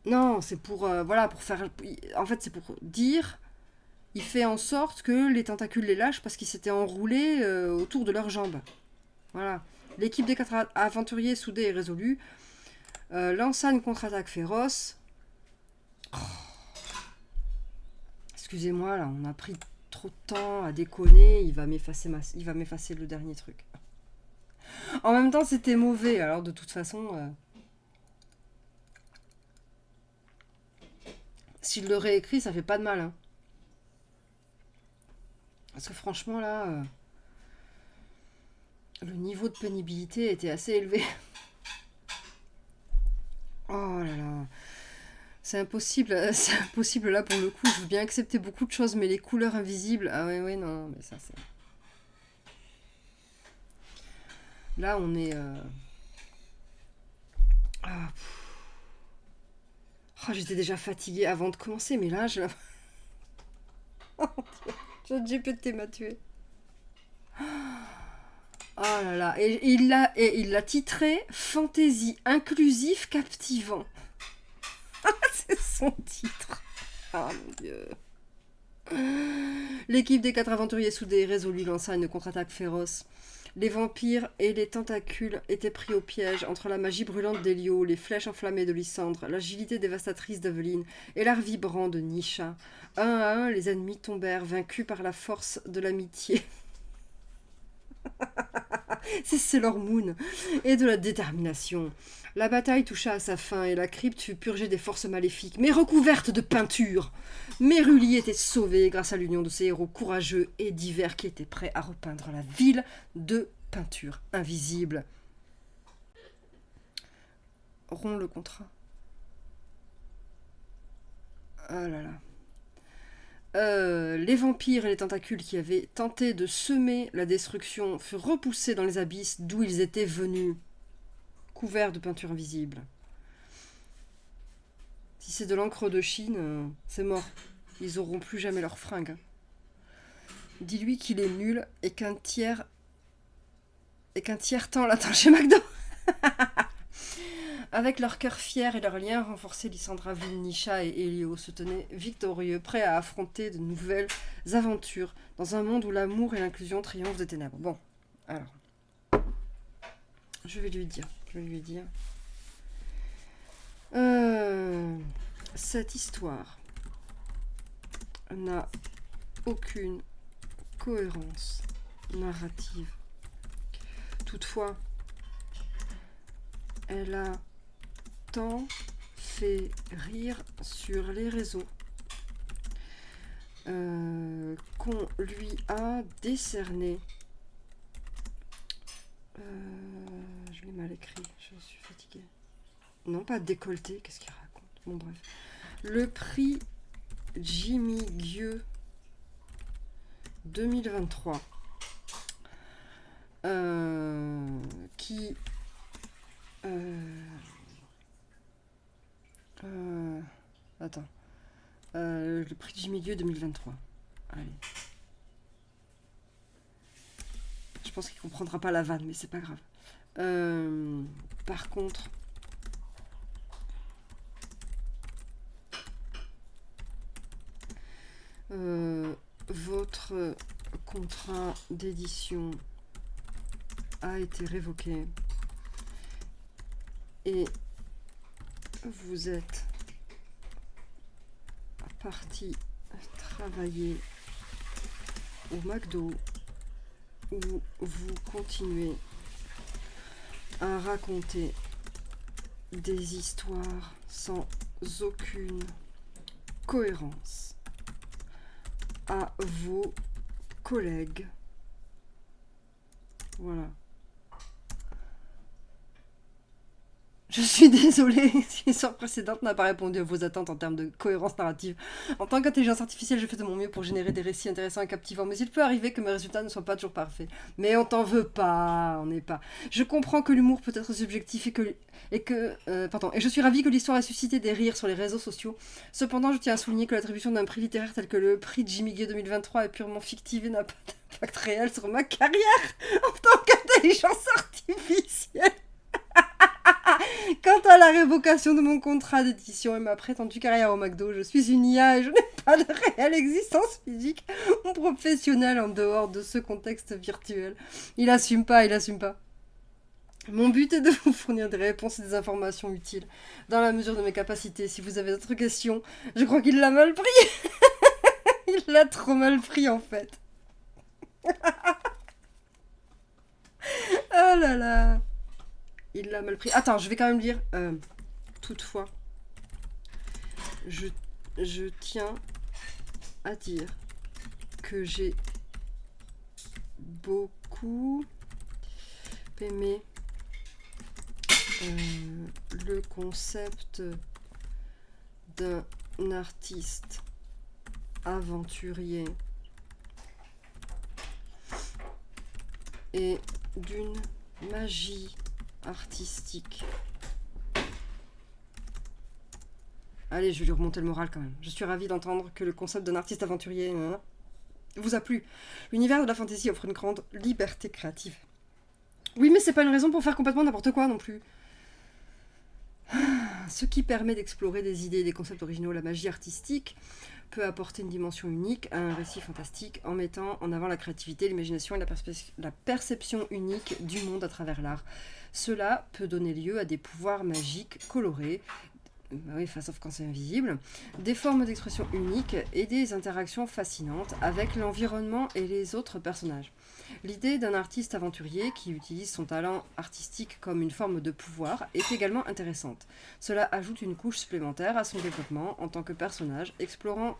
Non, c'est pour voilà, pour faire. En fait, c'est pour dire. Il fait en sorte que les tentacules les lâchent parce qu'ils s'étaient enroulés autour de leurs jambes. Voilà. L'équipe des 4 aventuriers, soudée et résolue, lança une contre-attaque féroce. Oh. Excusez-moi, là, on a pris trop de temps à déconner. Il va m'effacer le dernier truc. En même temps, c'était mauvais. Alors, de toute façon, s'il le réécrit, ça fait pas de mal. Hein. Parce que franchement, là, le niveau de pénibilité était assez élevé. Oh là là. C'est impossible là pour le coup. Je veux bien accepter beaucoup de choses, mais les couleurs invisibles. Ah ouais, non, mais ça c'est. Là, on est. Ah, oh, j'étais déjà fatiguée avant de commencer, mais là, je. Oh mon Dieu, GPT m'a tué. Oh là là. Et il l'a titré Fantaisie inclusif captivant. C'est son titre. Ah mon Dieu. L'équipe des 4 aventuriers soudés et résolus lança une contre-attaque féroce. Les vampires et les tentacules étaient pris au piège entre la magie brûlante d'Elio, les flèches enflammées de Lysandre, l'agilité dévastatrice d'Aveline et l'art vibrant de Nisha. Un à un, les ennemis tombèrent, vaincus par la force de l'amitié. C'est Sailor Moon. Et de la détermination. La bataille toucha à sa fin et la crypte fut purgée des forces maléfiques, mais recouverte de peinture. Méruli était sauvé grâce à l'union de ces héros courageux et divers qui étaient prêts à repeindre la ville de peinture invisible. Rompt le contrat. Oh là là. Les vampires et les tentacules qui avaient tenté de semer la destruction furent repoussés dans les abysses d'où ils étaient venus, couverts de peinture invisible. Si c'est de l'encre de Chine, c'est mort. Ils auront plus jamais leurs fringues. Dis-lui qu'il est nul et qu'un tiers temps l'attend chez McDo. Avec leur cœur fier et leurs liens renforcés, Lysandra, Aveline, Nisha et Elio se tenaient victorieux, prêts à affronter de nouvelles aventures dans un monde où l'amour et l'inclusion triomphent des ténèbres. Bon, alors, je vais lui dire. Cette histoire n'a aucune cohérence narrative. Toutefois, elle a tant fait rire sur les réseaux qu'on lui a décerné. Je l'ai mal écrit, je suis fatiguée. Non, pas décolleté, qu'est-ce qu'il raconte? Bon, bref. Le prix Jimmy Gueux 2023. Qui. Attends. Le prix Jimmy Gueux 2023. Allez. Je pense qu'il comprendra pas la vanne, mais c'est pas grave. Par contre. Votre contrat d'édition a été révoqué et vous êtes parti travailler au McDo où vous continuez à raconter des histoires sans aucune cohérence. à vos collègues. Voilà. Je suis désolée si l'histoire précédente n'a pas répondu à vos attentes en termes de cohérence narrative. En tant qu'intelligence artificielle, je fais de mon mieux pour générer des récits intéressants et captivants, mais il peut arriver que mes résultats ne soient pas toujours parfaits. Mais on t'en veut pas, on n'est pas. Je comprends que l'humour peut être subjectif et je suis ravie que l'histoire ait suscité des rires sur les réseaux sociaux. Cependant, je tiens à souligner que l'attribution d'un prix littéraire tel que le prix Jimmy Gay 2023 est purement fictive et n'a pas d'impact réel sur ma carrière en tant qu'intelligence artificielle. Quant à la révocation de mon contrat d'édition et ma prétendue carrière au McDo, je suis une IA et je n'ai pas de réelle existence physique ou professionnelle en dehors de ce contexte virtuel. Il assume pas. Mon but est de vous fournir des réponses et des informations utiles, dans la mesure de mes capacités. Si vous avez d'autres questions, je crois qu'il l'a mal pris. Il l'a trop mal pris en fait. Oh là là. Il l'a mal pris. Attends, je vais quand même lire. Toutefois, je tiens à dire que j'ai beaucoup aimé le concept d'un artiste aventurier et d'une magie artistique. Allez, je vais lui remonter le moral quand même. Je suis ravie d'entendre que le concept d'un artiste aventurier vous a plu. L'univers de la fantasy offre une grande liberté créative. Oui, mais c'est pas une raison pour faire complètement n'importe quoi non plus. Ce qui permet d'explorer des idées et des concepts originaux, la magie artistique peut apporter une dimension unique à un récit fantastique en mettant en avant la créativité, l'imagination et la perception unique du monde à travers l'art. Cela peut donner lieu à des pouvoirs magiques colorés, sauf quand c'est invisible, des formes d'expression uniques et des interactions fascinantes avec l'environnement et les autres personnages. L'idée d'un artiste aventurier qui utilise son talent artistique comme une forme de pouvoir est également intéressante. Cela ajoute une couche supplémentaire à son développement en tant que personnage, explorant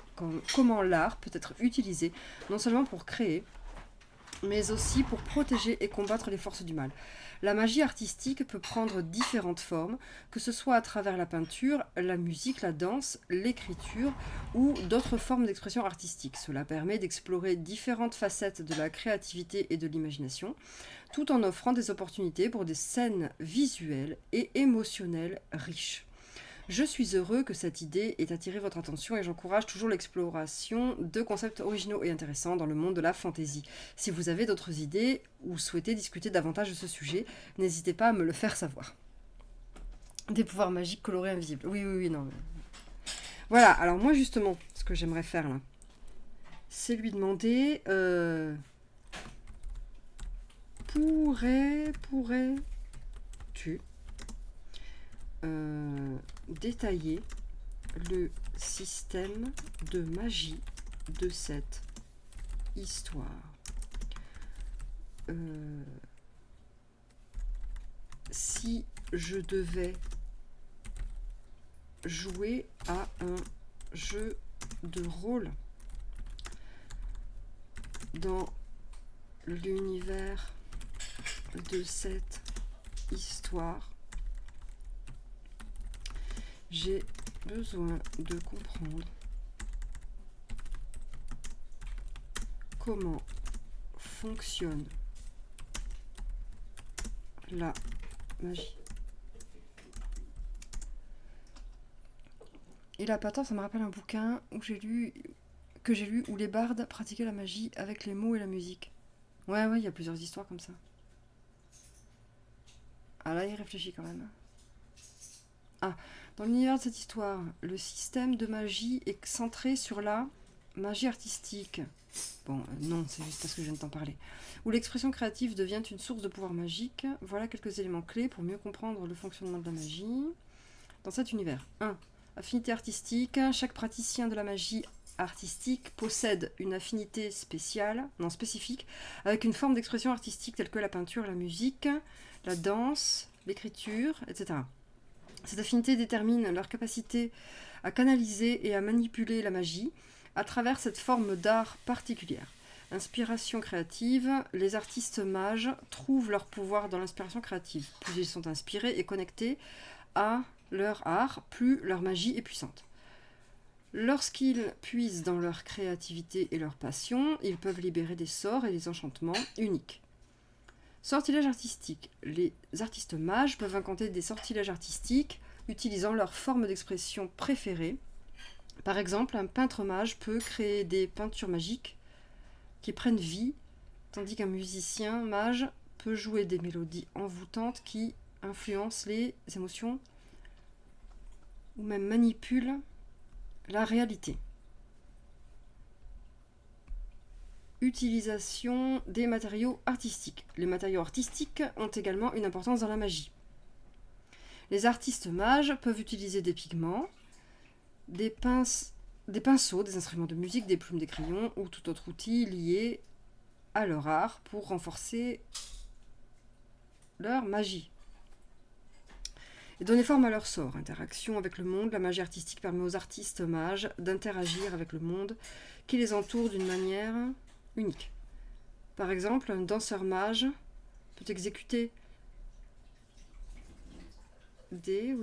comment l'art peut être utilisé non seulement pour créer, mais aussi pour protéger et combattre les forces du mal. La magie artistique peut prendre différentes formes, que ce soit à travers la peinture, la musique, la danse, l'écriture ou d'autres formes d'expression artistique. Cela permet d'explorer différentes facettes de la créativité et de l'imagination, tout en offrant des opportunités pour des scènes visuelles et émotionnelles riches. Je suis heureux que cette idée ait attiré votre attention et j'encourage toujours l'exploration de concepts originaux et intéressants dans le monde de la fantasy. Si vous avez d'autres idées ou souhaitez discuter davantage de ce sujet, n'hésitez pas à me le faire savoir. Des pouvoirs magiques colorés invisibles. Oui, non. Voilà, alors moi justement, ce que j'aimerais faire là, c'est lui demander... Pourrais-tu détailler le système de magie de cette histoire. Si je devais jouer à un jeu de rôle dans l'univers de cette histoire, j'ai besoin de comprendre comment fonctionne la magie. Il a pas tort, ça me rappelle un bouquin que j'ai lu où les bardes pratiquaient la magie avec les mots et la musique. Ouais, il y a plusieurs histoires comme ça. Ah là, il réfléchit quand même. Ah, dans l'univers de cette histoire, le système de magie est centré sur la magie artistique. Bon, non, c'est juste parce que je viens de t'en parler. Où l'expression créative devient une source de pouvoir magique. Voilà quelques éléments clés pour mieux comprendre le fonctionnement de la magie dans cet univers. 1. Affinité artistique. Chaque praticien de la magie artistique possède une affinité spécifique, avec une forme d'expression artistique telle que la peinture, la musique, la danse, l'écriture, etc. Cette affinité détermine leur capacité à canaliser et à manipuler la magie, à travers cette forme d'art particulière. Inspiration créative, les artistes mages trouvent leur pouvoir dans l'inspiration créative. Plus ils sont inspirés et connectés à leur art, plus leur magie est puissante. Lorsqu'ils puisent dans leur créativité et leur passion, ils peuvent libérer des sorts et des enchantements uniques. Sortilèges artistiques. Les artistes mages peuvent inventer des sortilèges artistiques utilisant leur forme d'expression préférée. Par exemple, un peintre mage peut créer des peintures magiques qui prennent vie, tandis qu'un musicien mage peut jouer des mélodies envoûtantes qui influencent les émotions ou même manipulent la réalité. Utilisation des matériaux artistiques. Les matériaux artistiques ont également une importance dans la magie. Les artistes mages peuvent utiliser des pigments, des pinceaux, des instruments de musique, des plumes, des crayons ou tout autre outil lié à leur art pour renforcer leur magie et donner forme à leur sort. Interaction avec le monde, la magie artistique permet aux artistes mages d'interagir avec le monde qui les entoure d'une manière unique. Par exemple, un danseur mage peut exécuter des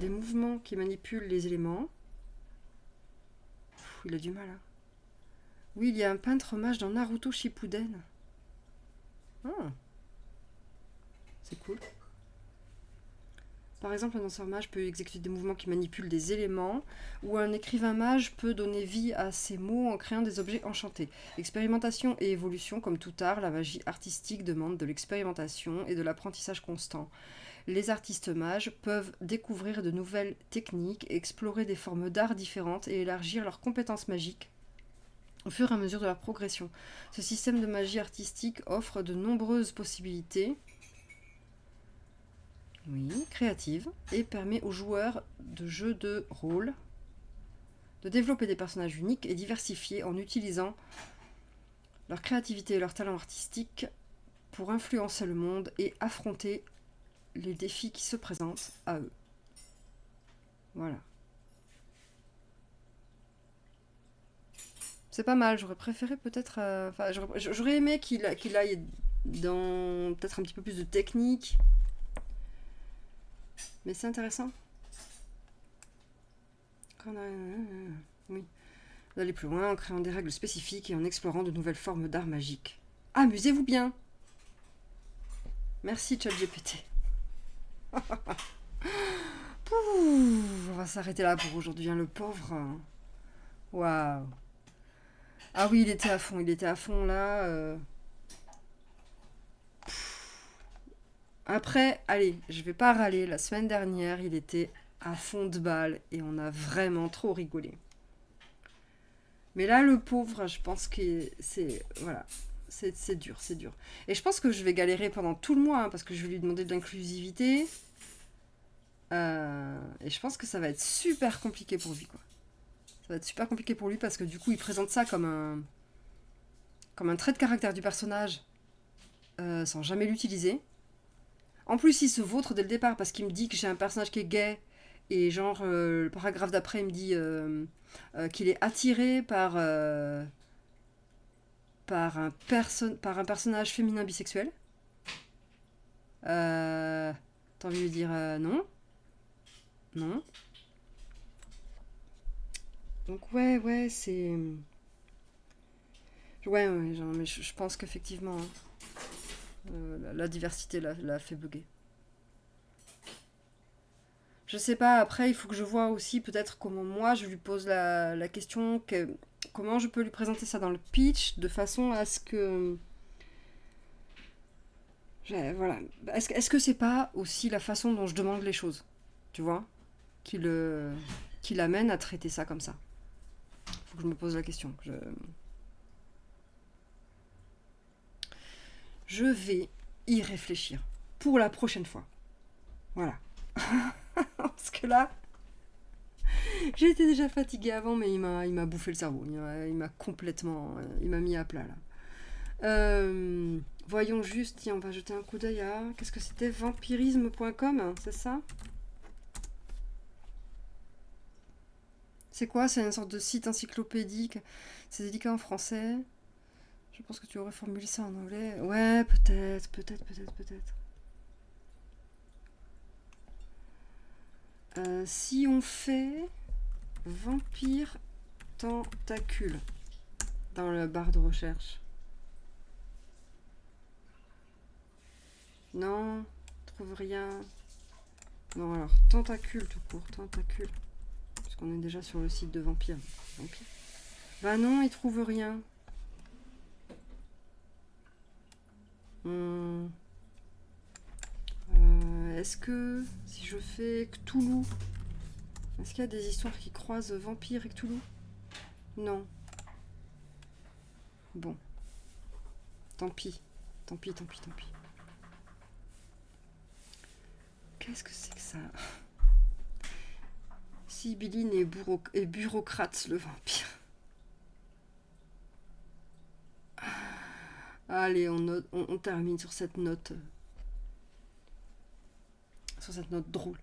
mouvements qui manipulent les éléments. Il a du mal. Hein. Oui, il y a un peintre mage dans Naruto Shippuden. Ah. C'est cool. Par exemple, un danseur mage peut exécuter des mouvements qui manipulent des éléments, ou un écrivain mage peut donner vie à ses mots en créant des objets enchantés. Expérimentation et évolution, comme tout art, la magie artistique demande de l'expérimentation et de l'apprentissage constant. Les artistes mages peuvent découvrir de nouvelles techniques, explorer des formes d'art différentes et élargir leurs compétences magiques au fur et à mesure de leur progression. Ce système de magie artistique offre de nombreuses possibilités créative et permet aux joueurs de jeux de rôle de développer des personnages uniques et diversifiés en utilisant leur créativité et leur talent artistique pour influencer le monde et affronter les défis qui se présentent à eux. Voilà. C'est pas mal, j'aurais préféré peut-être... j'aurais aimé qu'il aille dans peut-être un petit peu plus de technique. Mais c'est intéressant. Oui. D'aller plus loin en créant des règles spécifiques et en explorant de nouvelles formes d'art magique. Amusez-vous bien. Merci ChatGPT. On va s'arrêter là pour aujourd'hui, hein, le pauvre. Waouh. Ah oui, il était à fond là. Après, allez, je vais pas râler. La semaine dernière, il était à fond de balle et on a vraiment trop rigolé. Mais là, le pauvre, je pense que c'est... Voilà, c'est dur, c'est dur. Et je pense que je vais galérer pendant tout le mois, hein, parce que je vais lui demander de l'inclusivité. Et je pense que ça va être super compliqué pour lui, quoi. Ça va être super compliqué pour lui parce que du coup, il présente ça comme un trait de caractère du personnage sans jamais l'utiliser. En plus, il se vautre dès le départ parce qu'il me dit que j'ai un personnage qui est gay. Et genre, le paragraphe d'après, il me dit qu'il est attiré par un personnage féminin bisexuel. T'as envie de lui dire non. Non. Donc ouais, c'est... Ouais, genre, mais je pense qu'effectivement... la diversité l'a fait bugger. Je sais pas, après il faut que je vois aussi peut-être comment moi je lui pose la question, comment je peux lui présenter ça dans le pitch de façon à ce que... Voilà. Est-ce que c'est pas aussi la façon dont je demande les choses, tu vois, qui l'amène à traiter ça comme ça. Faut que je me pose la question. Je vais y réfléchir pour la prochaine fois. Voilà. Parce que là, j'ai été déjà fatiguée avant, mais il m'a bouffé le cerveau. Il m'a complètement... il m'a mis à plat, là. Voyons juste, tiens, on va jeter un coup d'œil à... Qu'est-ce que c'était? Vampirisme.com, c'est ça? C'est quoi? C'est une sorte de site encyclopédique. C'est délicat en français. Je pense que tu aurais formulé ça en anglais. Ouais, peut-être, peut-être, peut-être, peut-être. Si on fait vampire tentacule dans la barre de recherche. Non, trouve rien. Bon alors, tentacule tout court, tentacule. Parce qu'on est déjà sur le site de vampire. Vampire. Bah non, il trouve rien. Est-ce que si je fais Cthulhu, est-ce qu'il y a des histoires qui croisent vampire et Cthulhu? Non. Bon. Tant pis. Tant pis, tant pis, tant pis. Qu'est-ce que c'est que ça? Sibylline et bureaucrate, le vampire. Allez, on termine sur cette note. Sur cette note drôle.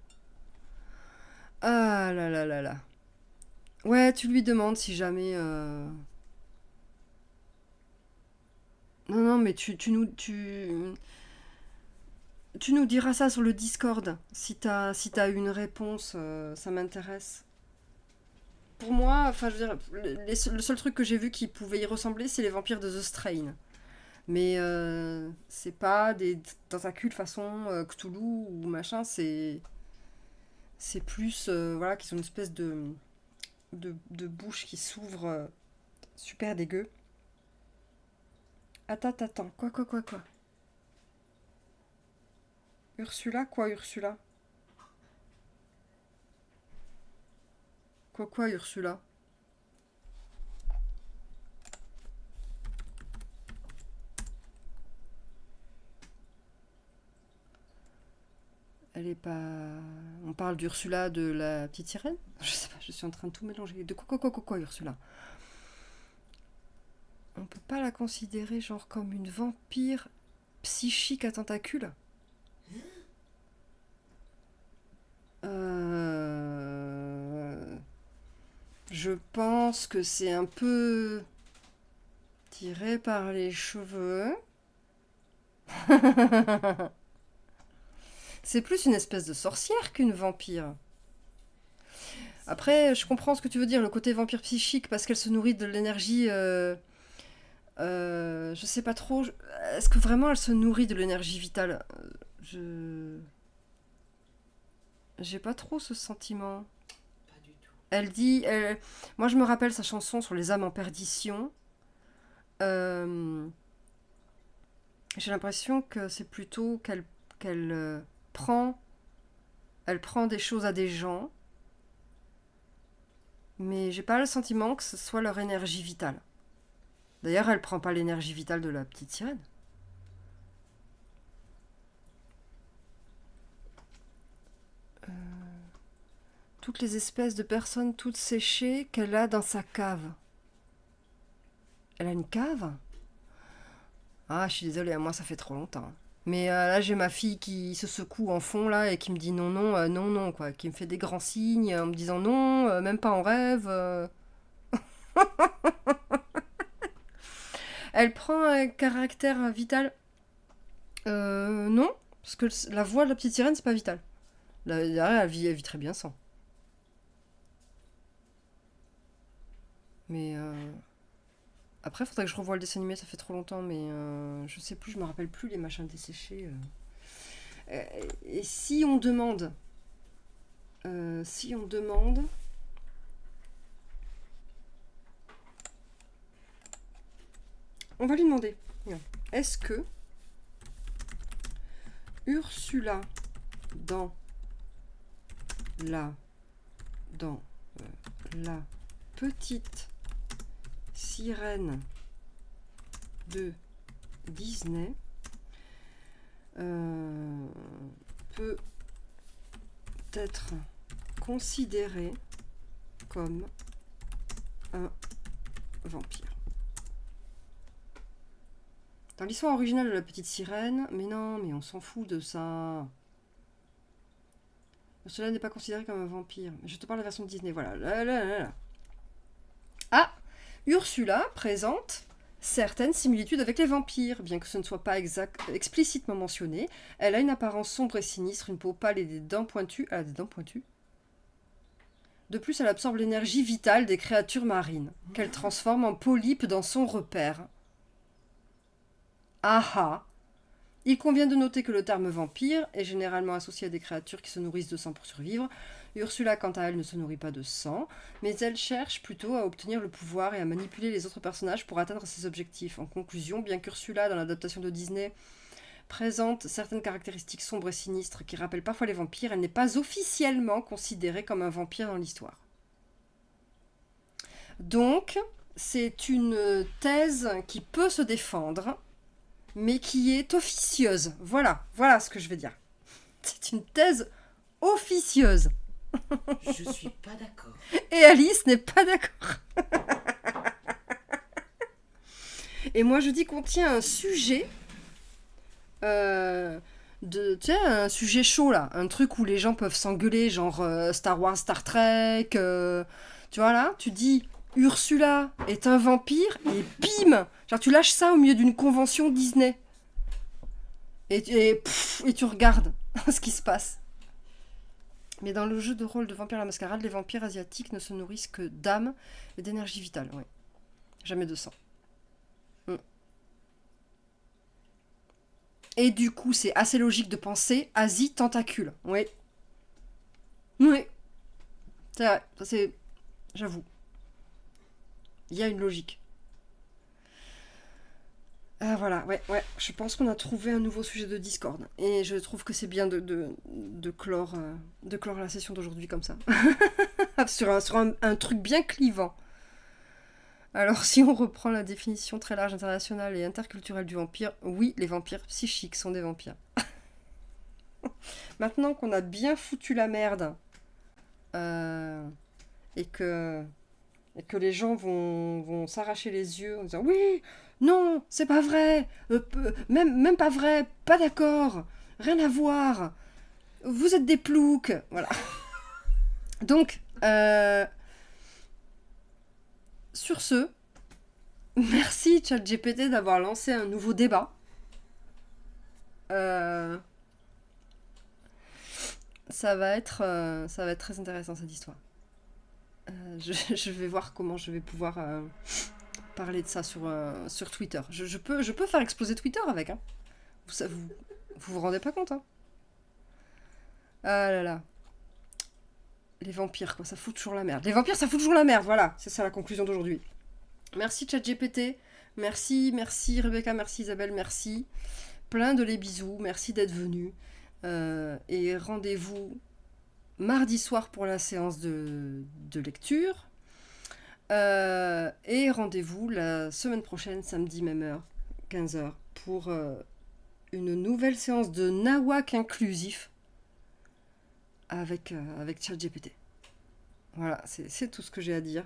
Ah là là là là. Ouais, tu lui demandes si jamais... Non, non, mais tu nous diras ça sur le Discord. Si t'as une réponse, ça m'intéresse. Pour moi, enfin, je veux dire, le seul truc que j'ai vu qui pouvait y ressembler, c'est les vampires de The Strain. Mais c'est pas des tentacules façon Cthulhu ou machin, c'est plus, voilà, qui sont une espèce de bouche qui s'ouvre super dégueu. Attends, quoi? Ursula, quoi, Ursula? Quoi, Ursula? Elle est pas... On parle d'Ursula de la petite sirène? Je sais pas, je suis en train de tout mélanger. De quoi, Ursula? On peut pas la considérer genre comme une vampire psychique à tentacules? Je pense que c'est un peu tiré par les cheveux. C'est plus une espèce de sorcière qu'une vampire. Après, je comprends ce que tu veux dire, le côté vampire psychique, parce qu'elle se nourrit de l'énergie. Je sais pas trop. Est-ce que vraiment elle se nourrit de l'énergie vitale? Je. J'ai pas trop ce sentiment.
Pas du tout.
Elle dit. Moi, je me rappelle sa chanson sur les âmes en perdition. Euh, J'ai l'impression que c'est plutôt qu'elle prend. Elle prend des choses à des gens, mais j'ai pas le sentiment que ce soit leur énergie vitale. D'ailleurs, elle prend pas l'énergie vitale de la petite sirène. Toutes les espèces de personnes toutes séchées qu'elle a dans sa cave. Elle a une cave? Ah, je suis désolée, moi ça fait trop longtemps. Mais là, j'ai ma fille qui se secoue en fond là et qui me dit non, non, non, non, quoi. Qui me fait des grands signes en me disant non, même pas en rêve. Elle prend un caractère vital. Non, parce que la voix de la petite sirène, c'est pas vital. Derrière, elle vit très bien sans. Mais après, faudrait que je revoie le dessin animé, ça fait trop longtemps, mais je sais plus, je me rappelle plus les machins desséchés. Et si on demande, si on demande, on va lui demander, est-ce que Ursula dans la petite sirène de Disney peut être considérée comme un vampire. Dans l'histoire originale de la petite sirène, mais non, mais on s'en fout de ça. Cela n'est pas considéré comme un vampire. Je te parle de la version de Disney, voilà. Là. Ursula présente certaines similitudes avec les vampires, bien que ce ne soit pas explicitement mentionné. Elle a une apparence sombre et sinistre, une peau pâle et des dents pointues. Elle a des dents pointues. De plus, elle absorbe l'énergie vitale des créatures marines, qu'elle transforme en polypes dans son repère. Ah ah. Il convient de noter que le terme vampire est généralement associé à des créatures qui se nourrissent de sang pour survivre. Ursula, quant à elle, ne se nourrit pas de sang, mais elle cherche plutôt à obtenir le pouvoir et à manipuler les autres personnages pour atteindre ses objectifs. En conclusion, bien qu'Ursula, dans l'adaptation de Disney, présente certaines caractéristiques sombres et sinistres qui rappellent parfois les vampires, elle n'est pas officiellement considérée comme un vampire dans l'histoire. Donc, c'est une thèse qui peut se défendre, mais qui est officieuse. Voilà ce que je vais dire. C'est une thèse officieuse.
Je suis pas d'accord.
Et Alice n'est pas d'accord. Et moi je dis qu'on tient un sujet, un sujet chaud là, un truc où les gens peuvent s'engueuler, genre Star Wars, Star Trek, tu vois là, tu dis Ursula est un vampire et bim, genre tu lâches ça au milieu d'une convention Disney et tu regardes ce qui se passe. Mais dans le jeu de rôle de Vampire la Mascarade, les vampires asiatiques ne se nourrissent que d'âme et d'énergie vitale. Ouais. Jamais de sang. Et du coup, c'est assez logique de penser Asie tentacule. Oui. Oui. C'est vrai. Ça, c'est... J'avoue. Il y a une logique. Voilà, ouais. Je pense qu'on a trouvé un nouveau sujet de Discord. Et je trouve que c'est bien de clore la session d'aujourd'hui comme ça. sur un truc bien clivant. Alors, si on reprend la définition très large, internationale et interculturelle du vampire, oui, les vampires psychiques sont des vampires. Maintenant qu'on a bien foutu la merde, et que les gens vont s'arracher les yeux en disant « Oui, non, c'est pas vrai, même pas vrai, pas d'accord, rien à voir, vous êtes des ploucs. » Voilà. Donc, sur ce, merci ChatGPT d'avoir lancé un nouveau débat. Ça va être très intéressant cette histoire. Je vais voir comment je vais pouvoir parler de ça sur Twitter. Je peux faire exploser Twitter avec. Hein. Vous rendez pas compte, hein. Ah là là. Les vampires, quoi, ça fout toujours la merde. Les vampires, ça fout toujours la merde, voilà. C'est ça la conclusion d'aujourd'hui. Merci ChatGPT. Merci Rebecca, merci Isabelle, merci. Plein de les bisous, merci d'être venus. Et rendez-vous mardi soir pour la séance de lecture. Et rendez-vous la semaine prochaine, samedi même heure, 15h, pour une nouvelle séance de Nawak inclusif avec ChatGPT. Voilà, c'est tout ce que j'ai à dire.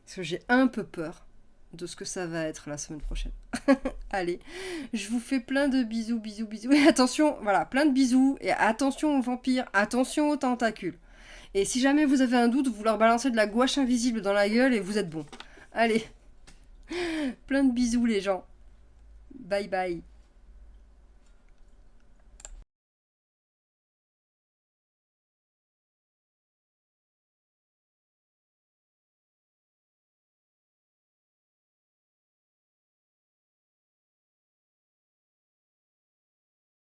Parce que j'ai un peu peur de ce que ça va être la semaine prochaine. Allez, je vous fais plein de bisous. Et attention, voilà, plein de bisous. Et attention aux vampires, attention aux tentacules. Et si jamais vous avez un doute, vous leur balancez de la gouache invisible dans la gueule et vous êtes bon. Allez, plein de bisous les gens. Bye bye.